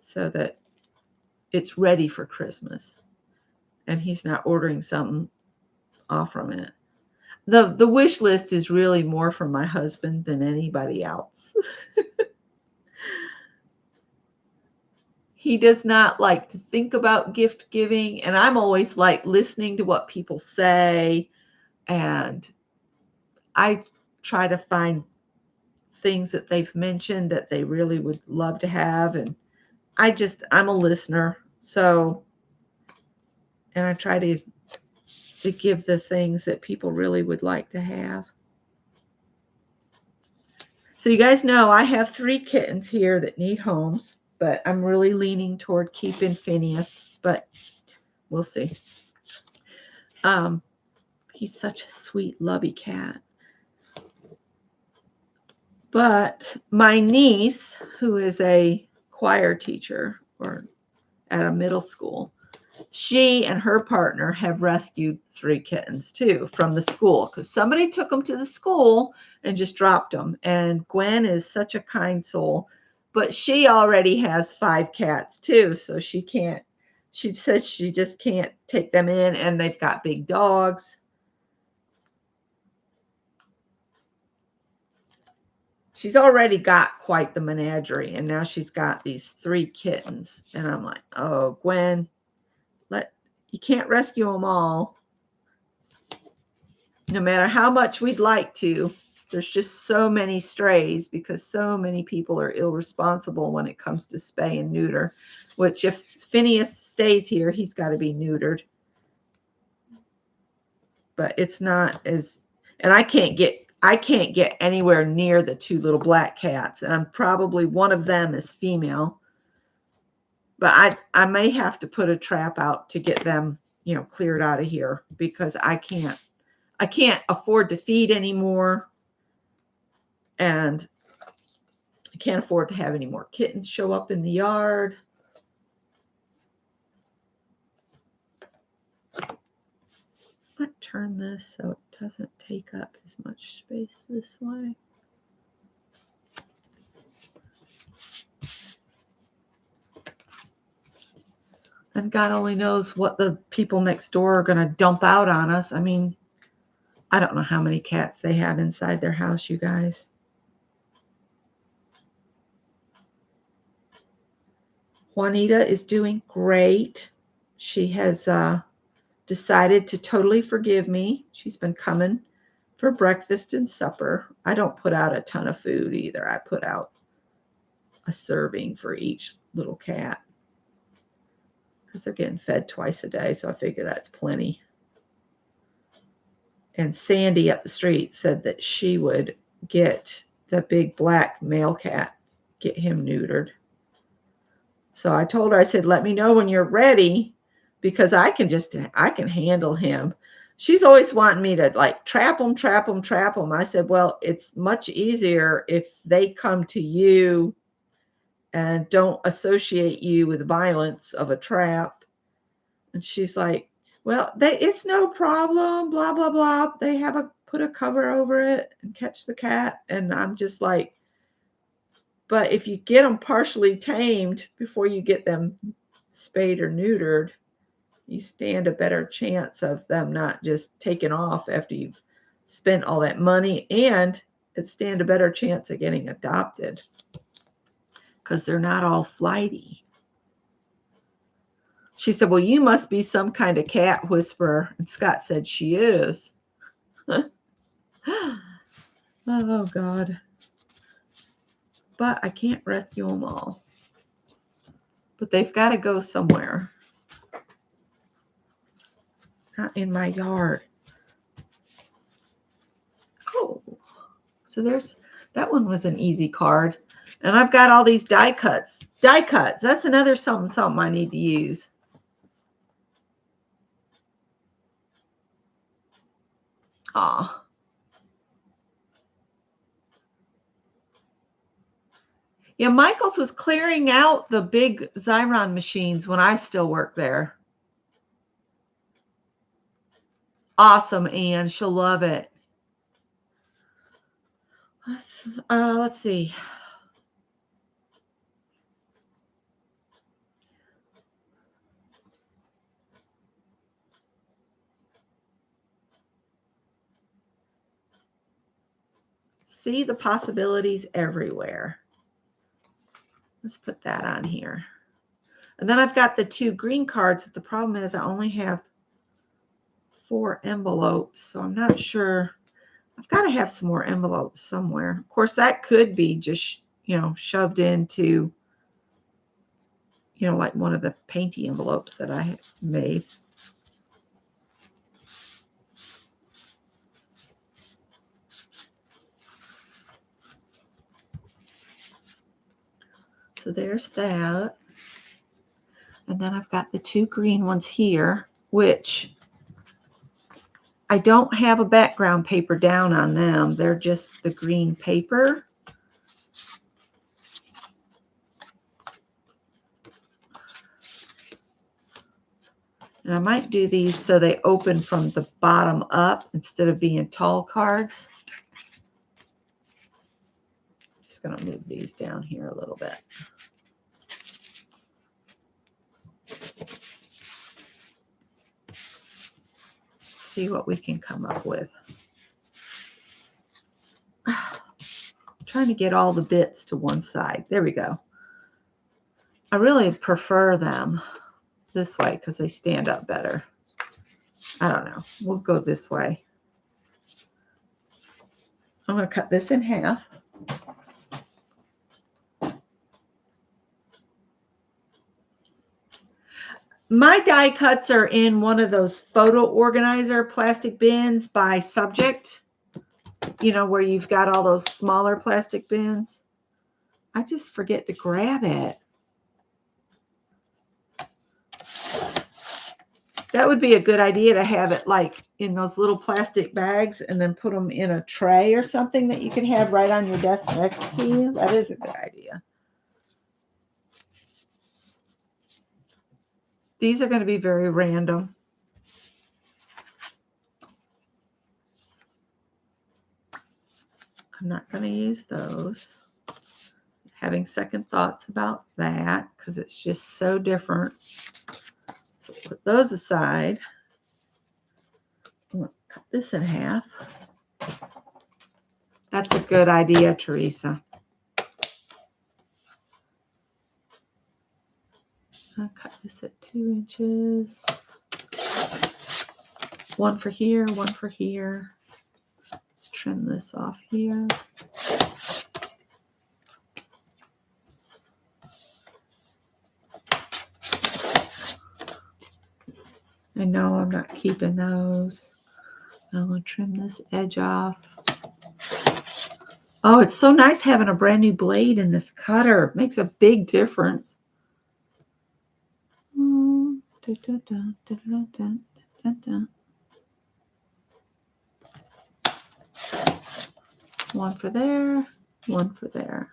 so that it's ready for Christmas, and he's not ordering something off from it. The wish list is really more for my husband than anybody else. He does not like to think about gift giving, and I'm always like listening to what people say, and I try to find things that they've mentioned that they really would love to have, and I'm a listener. So, and I try to give the things that people really would like to have. So you guys know I have 3 kittens here that need homes, but I'm really leaning toward keeping Phineas, but we'll see. He's such a sweet, lovey cat. But my niece, who is a choir teacher or at a middle school, she and her partner have rescued 3 kittens too from the school, because somebody took them to the school and just dropped them. And Gwen is such a kind soul, but she already has 5 cats too, so she can't She says she just can't take them in, and they've got big dogs. She's already got quite the menagerie, and now she's got these 3 kittens. And I'm like, oh, Gwen, you can't rescue them all. No matter how much we'd like to, there's just so many strays because so many people are irresponsible when it comes to spay and neuter, which if Phineas stays here, he's got to be neutered. But it's not as, and I can't get anywhere near the 2 little black cats, and I'm probably one of them is female. But I may have to put a trap out to get them, cleared out of here because I can't afford to feed anymore, and I can't afford to have any more kittens show up in the yard. Let's turn this so it doesn't take up as much space this way. And God only knows what the people next door are going to dump out on us. I mean, I don't know how many cats they have inside their house, you guys. Juanita is doing great. She has decided to totally forgive me. She's been coming for breakfast and supper. I don't put out a ton of food either. I put out a serving for each little cat because they're getting fed twice a day, so I figure that's plenty. And Sandy up the street said that she would get the big black male cat, get him neutered. So I told her, I said, let me know when you're ready because I can handle him. She's always wanting me to like trap them. I said, well, it's much easier if they come to you and don't associate you with violence of a trap. And she's like, well, it's no problem, blah, blah, blah. They put a cover over it and catch the cat. And I'm just like, but if you get them partially tamed before you get them spayed or neutered, you stand a better chance of them not just taking off after you've spent all that money, and it stand a better chance of getting adopted because they're not all flighty. She said, well, you must be some kind of cat whisperer. And Scott said she is. Oh, God. But I can't rescue them all. But they've got to go somewhere. Not in my yard. Oh, so that one was an easy card. And I've got all these die cuts. Die cuts. That's another something I need to use. Aw. Yeah, Michael's was clearing out the big Xyron machines when I still worked there. Awesome, Anne. She'll love it. Let's see. See the possibilities everywhere. Let's put that on here. And then I've got the 2 green cards, but the problem is I only have 4 envelopes, so I'm not sure. I've got to have some more envelopes somewhere. Of course, that could be just, shoved into, like one of the painty envelopes that I made. So there's that. And then I've got the 2 green ones here, which I don't have a background paper down on them. They're just the green paper. And I might do these so they open from the bottom up instead of being tall cards. Just going to move these down here a little bit. see what we can come up with. Trying to get all the bits to one side. There we go. I really prefer them this way because they stand up better. I don't know. We'll go this way. I'm going to cut this in half. My die cuts are in one of those photo organizer plastic bins by subject. You know, where you've got all those smaller plastic bins. I just forget to grab it. That would be a good idea to have it like in those little plastic bags and then put them in a tray or something that you can have right on your desk next to you. That is a good idea. These are going to be very random. I'm not going to use those. Having second thoughts about that because it's just so different. So put those aside. I'm going to cut this in half. That's a good idea, Teresa. I'll cut this at 2 inches. One for here, one for here. Let's trim this off here. I know I'm not keeping those. I'm going to trim this edge off. Oh, it's so nice having a brand new blade in this cutter. It makes a big difference. One for there, one for there.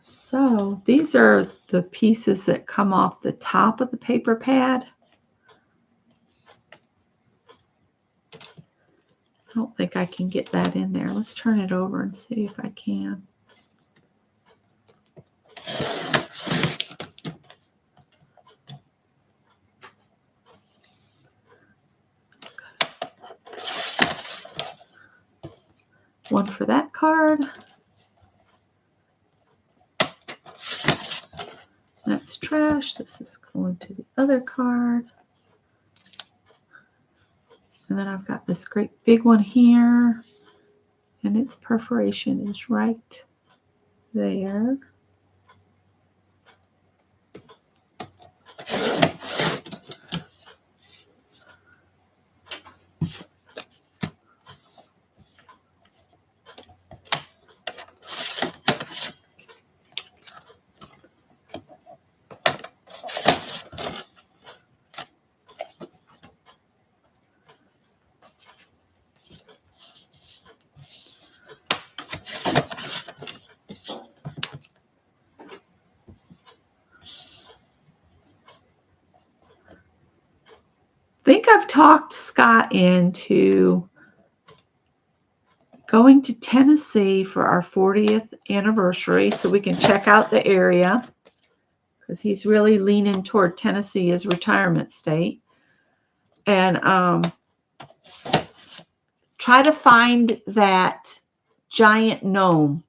So these are the pieces that come off the top of the paper pad. I don't think I can get that in there. Let's turn it over and see if I can. One for that card. That's trash. This is going to the other card. And then I've got this great big one here. And its perforation is right there. I think I've talked Scott into going to Tennessee for our 40th anniversary so we can check out the area because he's really leaning toward Tennessee as retirement state. And try to find that giant gnome.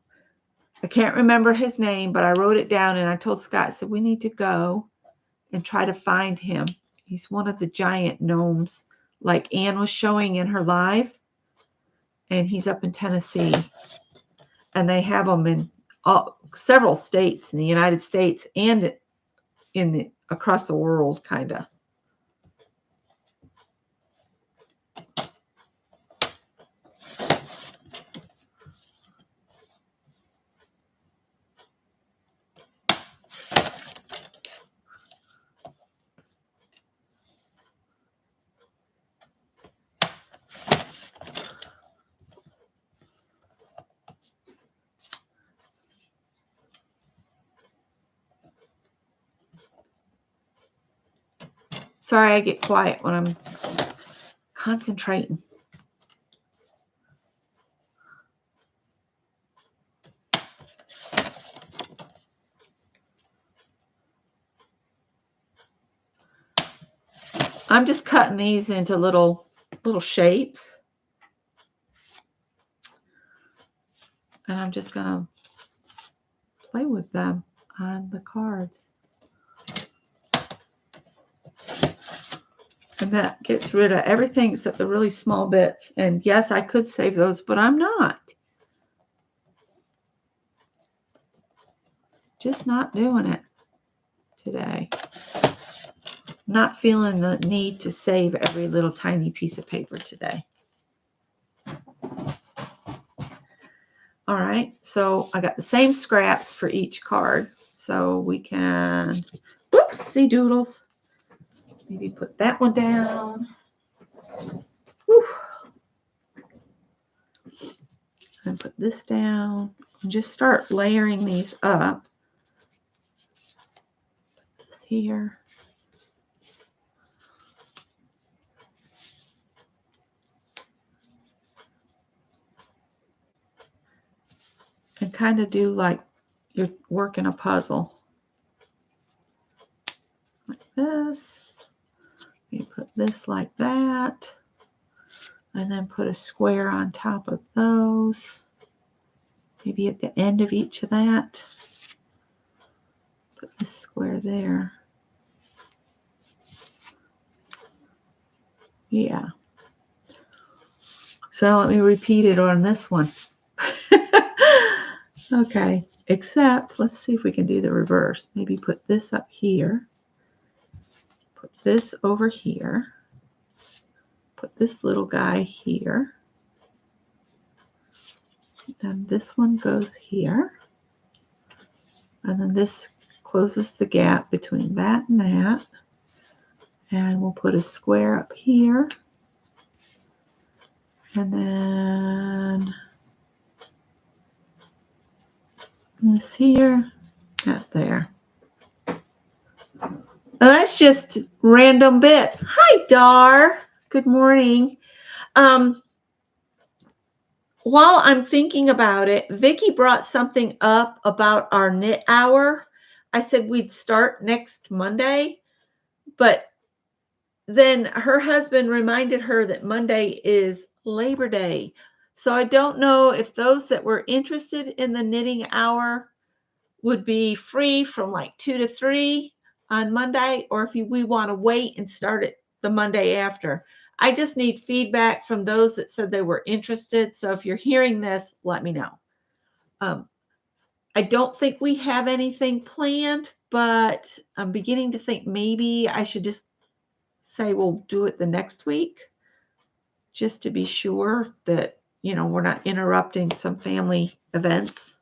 I can't remember his name, but I wrote it down and I told Scott, I said, we need to go and try to find him. He's one of the giant gnomes like Anne was showing in her live. And he's up in Tennessee. And they have them in several states in the United States and across the world, kind of. Sorry, I get quiet when I'm concentrating. I'm just cutting these into little shapes. And I'm just going to play with them on the cards. And that gets rid of everything except the really small bits. And yes, I could save those, but I'm not. Just not doing it today. Not feeling the need to save every little tiny piece of paper today. All right, so I got the same scraps for each card. So we can, whoopsie doodles. Maybe put that one down. Whew. And put this down. And just start layering these up. Put this here. And kind of do like you're working a puzzle. Like this. You put this like that. And then put a square on top of those. Maybe at the end of each of that. Put this square there. Yeah. So let me repeat it on this one. Okay, except let's see if we can do the reverse. Maybe put this up here. Put this over here. Put this little guy here. Then this one goes here. And then this closes the gap between that and that. And we'll put a square up here. And then this here, that there. Now that's just random bits. Hi, Dar. Good morning. While I'm thinking about it, Vicki brought something up about our knit hour. I said we'd start next Monday, but then her husband reminded her that Monday is Labor Day. So I don't know if those that were interested in the knitting hour would be free from like 2 to 3 on Monday, or if we want to wait and start it the Monday after. I just need feedback from those that said they were interested. So if you're hearing this, let me know. I don't think we have anything planned, but I'm beginning to think maybe I should just say we'll do it the next week, just to be sure that, you know, we're not interrupting some family events.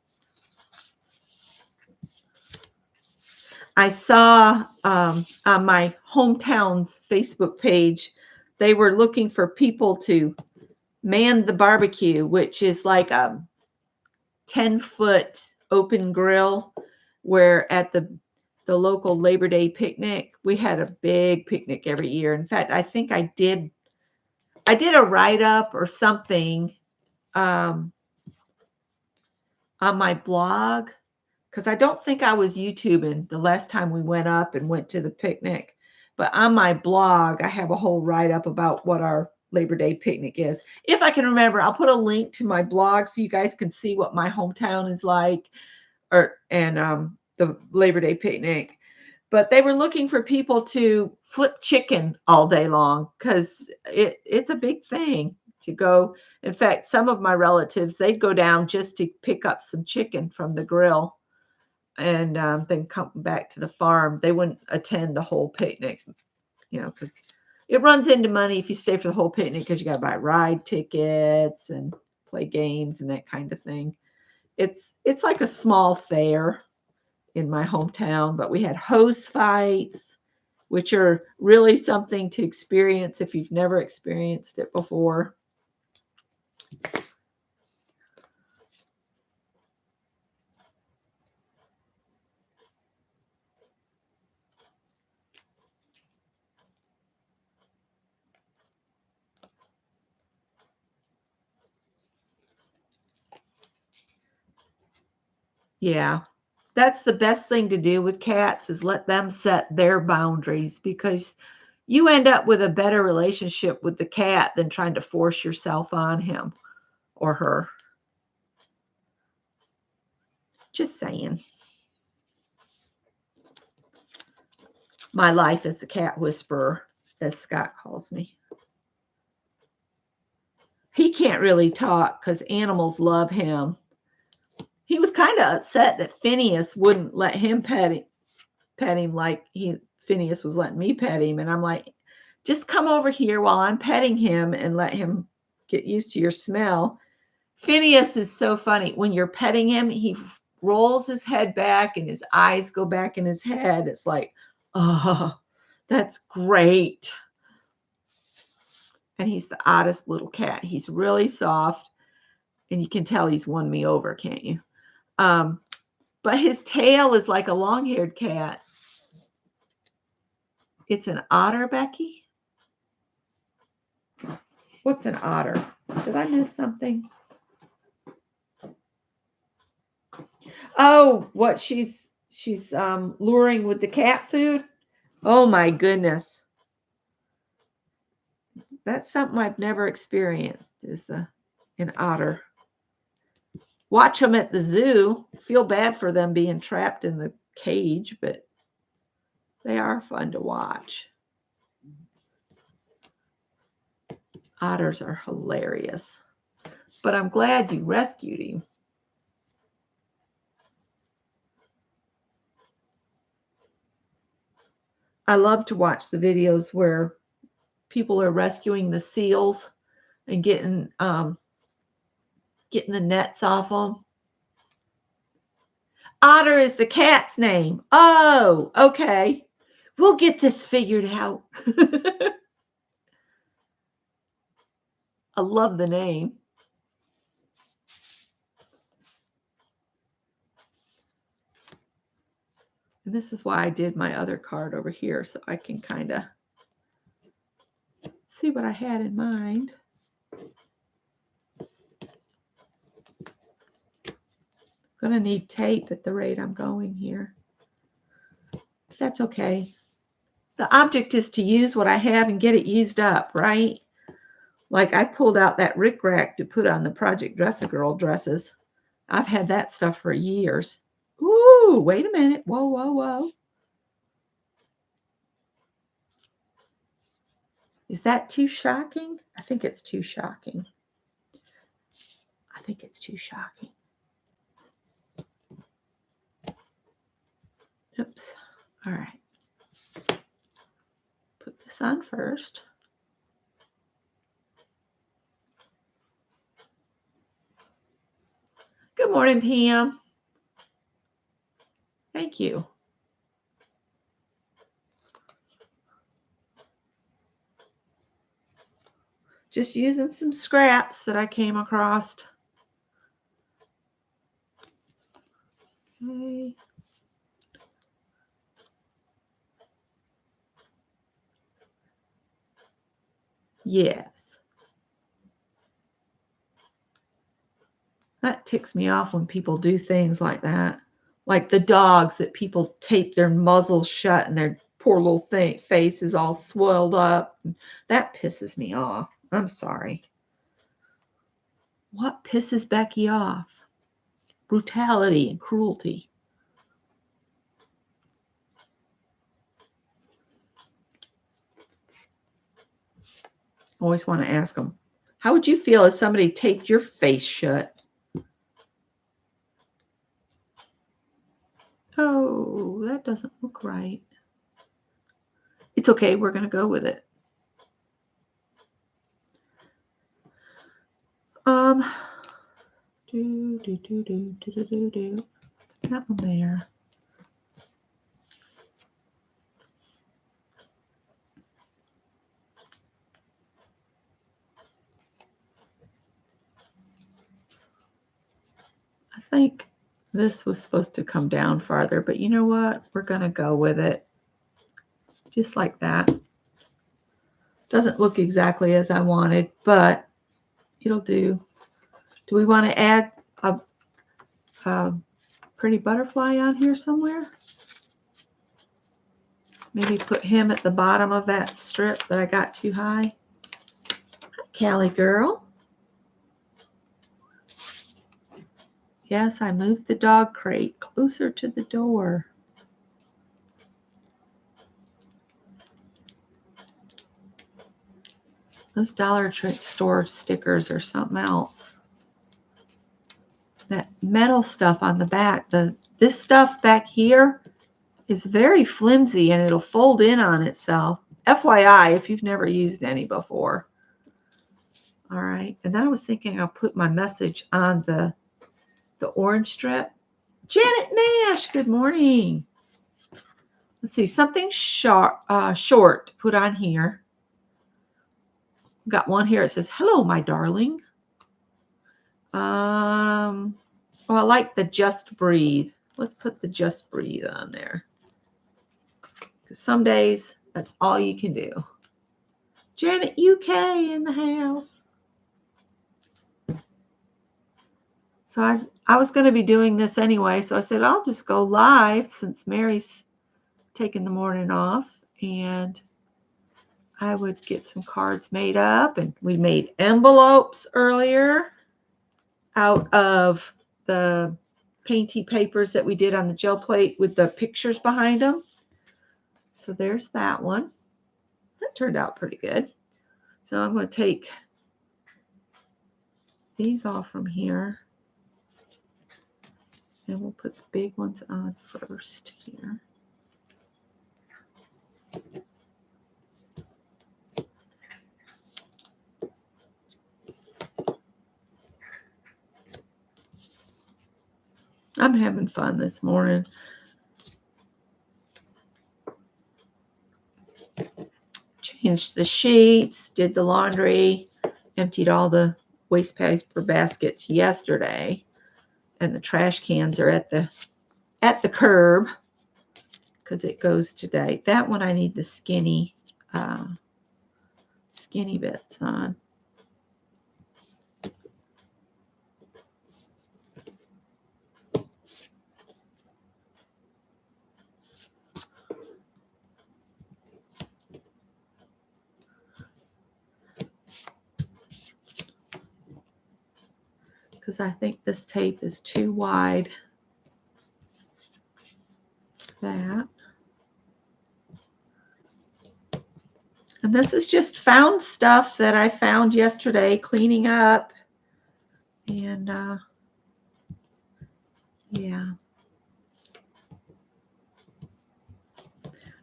I saw on my hometown's Facebook page, they were looking for people to man the barbecue, which is like a 10-foot open grill, where at the local Labor Day picnic, we had a big picnic every year. In fact, I think I did a write-up or something on my blog, because I don't think I was YouTubing the last time we went up and went to the picnic. But on my blog, I have a whole write-up about what our Labor Day picnic is. If I can remember, I'll put a link to my blog so you guys can see what my hometown is like, and the Labor Day picnic. But they were looking for people to flip chicken all day long, because it's a big thing to go. In fact, some of my relatives, they'd go down just to pick up some chicken from the grill and then come back to the farm. They wouldn't attend the whole picnic, you know, because it runs into money if you stay for the whole picnic, because you got to buy ride tickets and play games and that kind of thing. It's like a small fair in my hometown, but we had hose fights, which are really something to experience if you've never experienced it before. Yeah. That's the best thing to do with cats is let them set their boundaries because you end up with a better relationship with the cat than trying to force yourself on him or her. Just saying. My life as a cat whisperer, as Scott calls me. He can't really talk because animals love him. He was kind of upset that Phineas wouldn't let him pet him like Phineas was letting me pet him. And I'm like, just come over here while I'm petting him and let him get used to your smell. Phineas is so funny. When you're petting him, he rolls his head back and his eyes go back in his head. It's like, oh, that's great. And he's the oddest little cat. He's really soft, and you can tell he's won me over, can't you? But his tail is like a long-haired cat. It's an otter, Becky? What's an otter? Did I miss something? Oh, what she's luring with the cat food? Oh my goodness. That's something I've never experienced is an otter. Watch them at the zoo. Feel bad for them being trapped in the cage, but they are fun to watch. Otters are hilarious. But I'm glad you rescued him. I love to watch the videos where people are rescuing the seals and getting the nets off them. Otter is the cat's name. Oh, okay. We'll get this figured out. I love the name. And this is why I did my other card over here, so I can kind of see what I had in mind. Going to need tape at the rate I'm going here. That's okay. The object is to use what I have and get it used up, right? Like I pulled out that rickrack to put on the Project Dress-A-Girl dresses. I've had that stuff for years. Ooh, wait a minute. Whoa, whoa, whoa. Is that too shocking? I think it's too shocking. I think it's too shocking. Oops. All right. Put this on first. Good morning, Pam. Thank you. Just using some scraps that I came across. Okay. Yes. That ticks me off when people do things like that. Like the dogs that people tape their muzzles shut and their poor little face is all swelled up. That pisses me off. I'm sorry. What pisses Becky off? Brutality and cruelty. Always want to ask them, how would you feel if somebody taped your face shut? Oh, that doesn't look right. It's okay. We're going to go with it. That one there. I think this was supposed to come down farther, but you know what? We're going to go with it. Just like that. Doesn't look exactly as I wanted, but it'll do. Do we want to add a pretty butterfly on here somewhere. Maybe put him at the bottom of that strip that I got too high. Hi, Callie girl. Yes, I moved the dog crate closer to the door. Those Dollar Store stickers are something else. That metal stuff on the back, this stuff back here is very flimsy and it'll fold in on itself. FYI, if you've never used any before. All right, and then I was thinking I'll put my message on the orange strip. Janet Nash, good morning. Let's see, something short to put on here. Got one here. It says, "Hello, my darling." Well, I like the Just Breathe. Let's put the Just Breathe on there. Because some days, that's all you can do. Janet UK in the house. So I was going to be doing this anyway, so I said I'll just go live since Mary's taking the morning off, and I would get some cards made up. And we made envelopes earlier out of the painty papers that we did on the gel plate with the pictures behind them. So there's that one. That turned out pretty good. So I'm going to take these off from here. And we'll put the big ones on first here. I'm having fun this morning. Changed the sheets, did the laundry, emptied all the waste paper baskets yesterday. And the trash cans are at the curb because it goes today. That one I need the skinny bits on. Because I think this tape is too wide. That. And this is just found stuff that I found yesterday cleaning up. And yeah.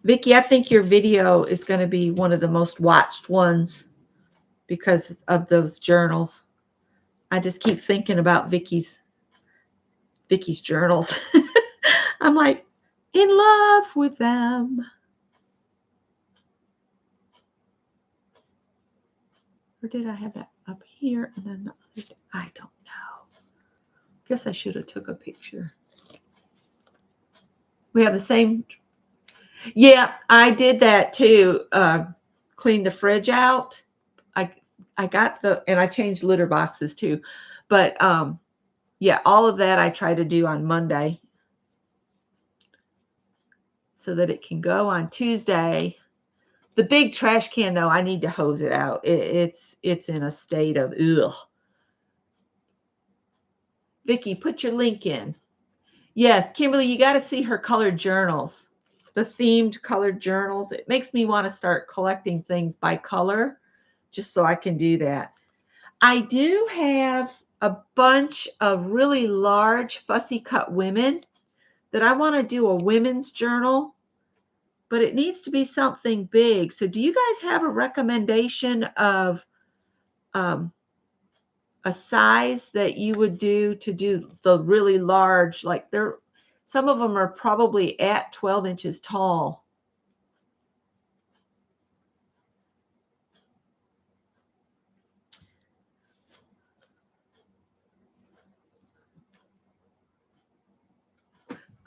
Vicki, I think your video is going to be one of the most watched ones because of those journals. I just keep thinking about Vicky's journals. I'm like in love with them. Or did I have that up here and then the other? I don't know. Guess I should have took a picture. We have the same. Yeah, I did that too. Cleaned the fridge out. I got and I changed litter boxes too. But yeah, all of that I try to do on Monday so that it can go on Tuesday. The big trash can, though, I need to hose it out. It's in a state of ugh. Vicki, put your link in. Yes, Kimberly, you got to see her colored journals, the themed colored journals. It makes me want to start collecting things by color just so I can do that. I do have a bunch of really large fussy cut women that I want to do a women's journal, but it needs to be something big. So do you guys have a recommendation of a size that you would do to do the really large, like some of them are probably at 12 inches tall.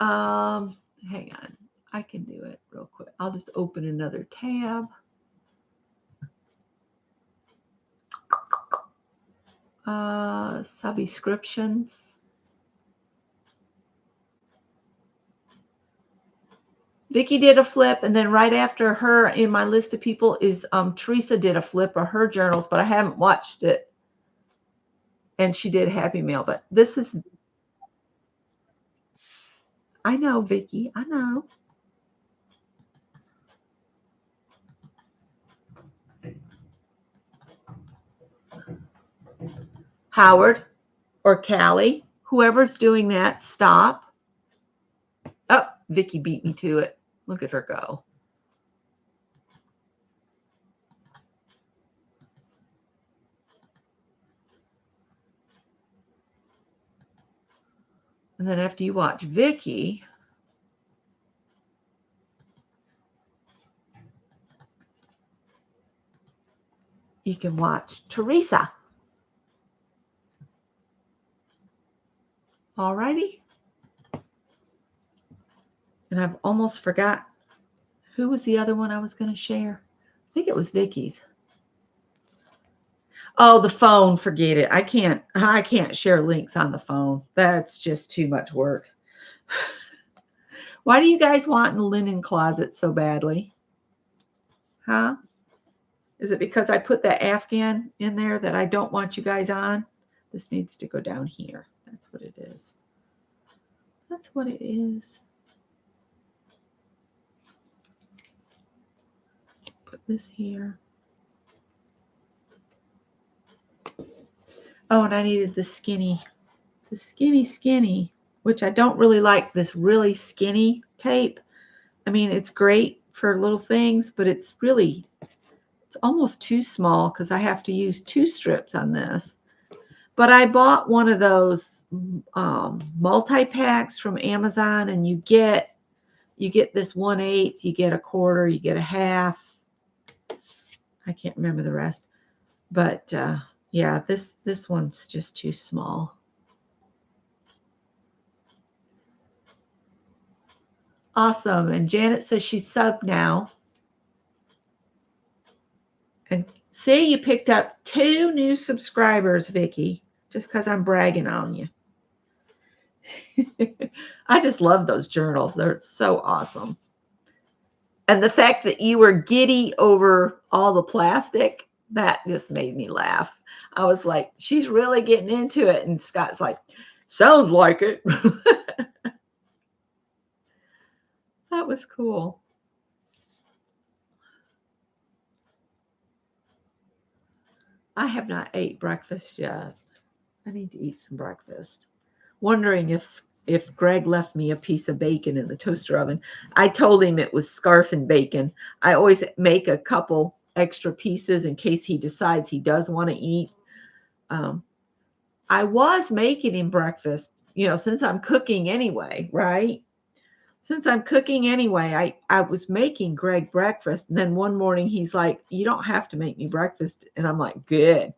Hang on. I can do it real quick. I'll just open another tab. Subscriptions. Vicky did a flip, and then right after her in my list of people is Teresa did a flip of her journals, but I haven't watched it. And she did Happy Meal, but this is, I know, Vicky, I know. Howard or Callie, whoever's doing that, stop. Oh, Vicky beat me to it. Look at her go. And then after you watch Vicky, you can watch Teresa. Alrighty. And I've almost forgot who was the other one I was going to share. I think it was Vicky's. Oh, the phone, forget it. I can't share links on the phone. That's just too much work. Why do you guys want a linen closet so badly? Huh? Is it because I put that Afghan in there that I don't want you guys on? This needs to go down here. That's what it is. That's what it is. Put this here. Oh, and I needed the skinny, which I don't really like this really skinny tape. I mean, it's great for little things, but it's almost too small because I have to use 2 strips on this. But I bought one of those multi-packs from Amazon, and you get this 1/8, you get a quarter, you get a half. I can't remember the rest, but yeah, this one's just too small. Awesome. And Janet says she's subbed now. And see, you picked up 2 new subscribers, Vicky, just because I'm bragging on you. I just love those journals. They're so awesome. And the fact that you were giddy over all the plastic, that just made me laugh. I was like, she's really getting into it. And Scott's like, sounds like it. That was cool. I have not ate breakfast yet. I need to eat some breakfast. Wondering if Greg left me a piece of bacon in the toaster oven. I told him it was scarfing bacon. I always make a couple extra pieces in case he decides he does want to eat. I was making him breakfast, since I'm cooking anyway, right? Since I'm cooking anyway, I was making Greg breakfast. And then one morning he's like, you don't have to make me breakfast. And I'm like, good.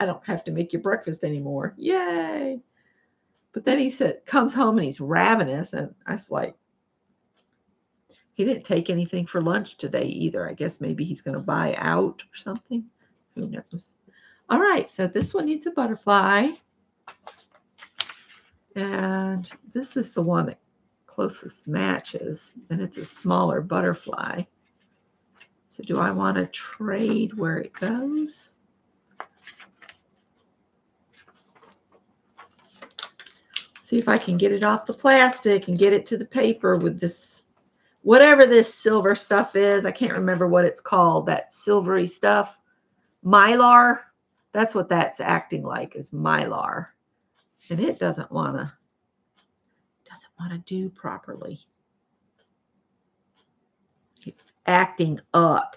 I don't have to make you breakfast anymore. Yay. But then he comes home and he's ravenous. And I was like, he didn't take anything for lunch today either. I guess maybe he's going to buy out or something. Who knows? All right. So this one needs a butterfly. And this is the one that closest matches. And it's a smaller butterfly. So do I want to trade where it goes? See if I can get it off the plastic and get it to the paper with this, whatever this silver stuff is. I can't remember what it's called, that silvery stuff. Mylar. That's what that's acting like, is Mylar. And it doesn't want to do properly. It's acting up.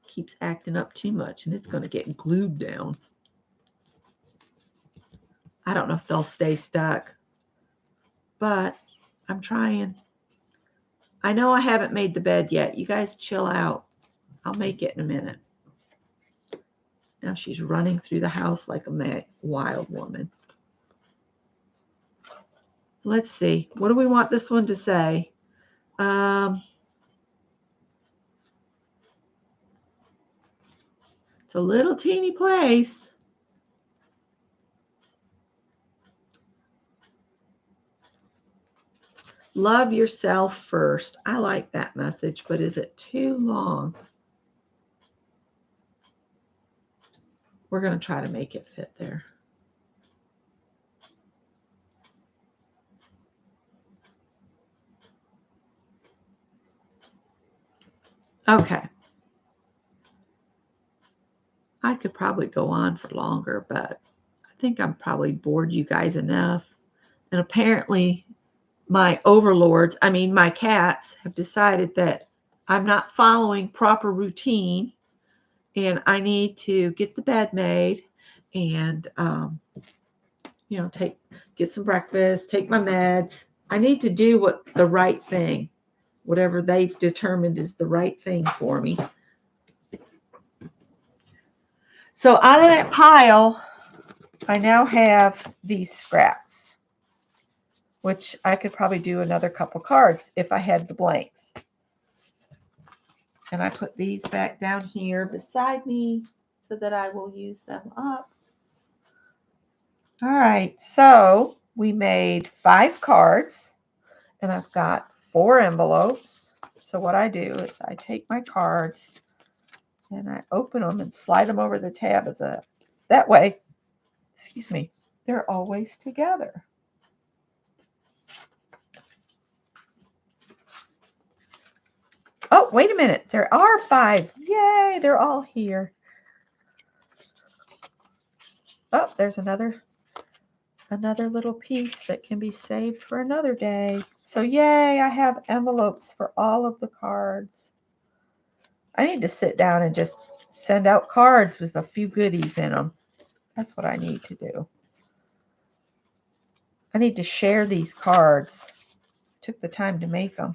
Keeps acting up too much, and it's going to get glued down. I don't know if they'll stay stuck, but I'm trying. I know I haven't made the bed yet. You guys chill out. I'll make it in a minute. Now she's running through the house like a wild woman. Let's see. What do we want this one to say? It's a little teeny place. Love yourself first. I like that message, but is it too long? We're going to try to make it fit there. Okay. I could probably go on for longer, but I think I'm probably bored you guys enough. And apparently my overlords, my cats have decided that I'm not following proper routine and I need to get the bed made and, get some breakfast, take my meds. I need to do what the right thing, whatever they've determined is the right thing for me. So out of that pile, I now have these scraps, which I could probably do another couple cards if I had the blanks. And I put these back down here beside me so that I will use them up. All right, so we made 5 cards and I've got 4 envelopes. So what I do is I take my cards and I open them and slide them over the tab of that way, they're always together. Oh, wait a minute. There are 5. Yay, they're all here. Oh, there's another little piece that can be saved for another day. So yay, I have envelopes for all of the cards. I need to sit down and just send out cards with a few goodies in them. That's what I need to do. I need to share these cards. Took the time to make them.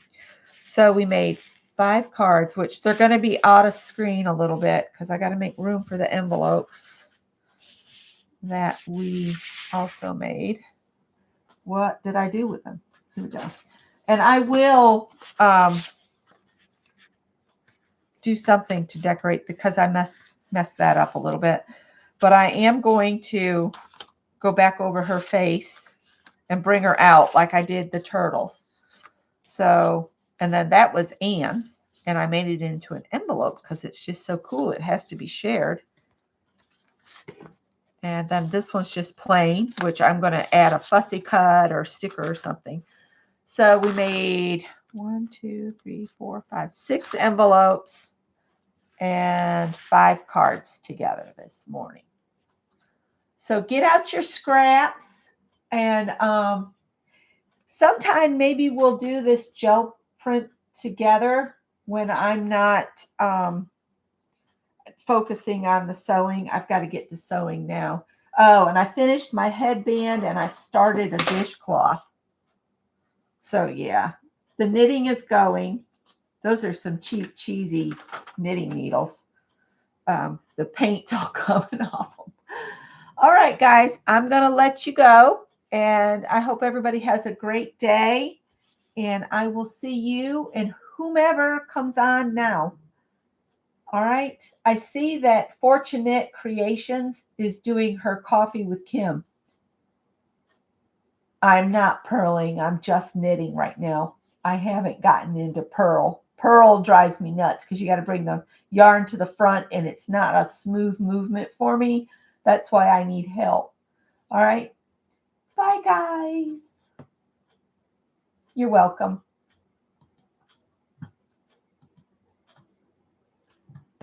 So we made 5 cards, which they're going to be out of screen a little bit because I got to make room for the envelopes that we also made. What did I do with them? Here we go. And I will do something to decorate because I messed that up a little bit. But I am going to go back over her face and bring her out like I did the turtles. So, and then that was Anne's, and I made it into an envelope because it's just so cool. It has to be shared. And then this one's just plain, which I'm going to add a fussy cut or sticker or something. So we made 1, 2, 3, 4, 5, 6 envelopes and 5 cards together this morning. So get out your scraps and sometime maybe we'll do this gel print together when I'm not focusing on the sewing. I've got to get to sewing now. Oh, and I finished my headband and I've started a dishcloth. So yeah, the knitting is going. Those are some cheap, cheesy knitting needles. The paint's all coming off them. All right, guys, I'm going to let you go. And I hope everybody has a great day. And I will see you and whomever comes on now. All right. I see that Fortunate Creations is doing her coffee with Kim. I'm not purling. I'm just knitting right now. I haven't gotten into purl. Purl drives me nuts because you got to bring the yarn to the front and it's not a smooth movement for me. That's why I need help. All right. Bye, guys. You're welcome.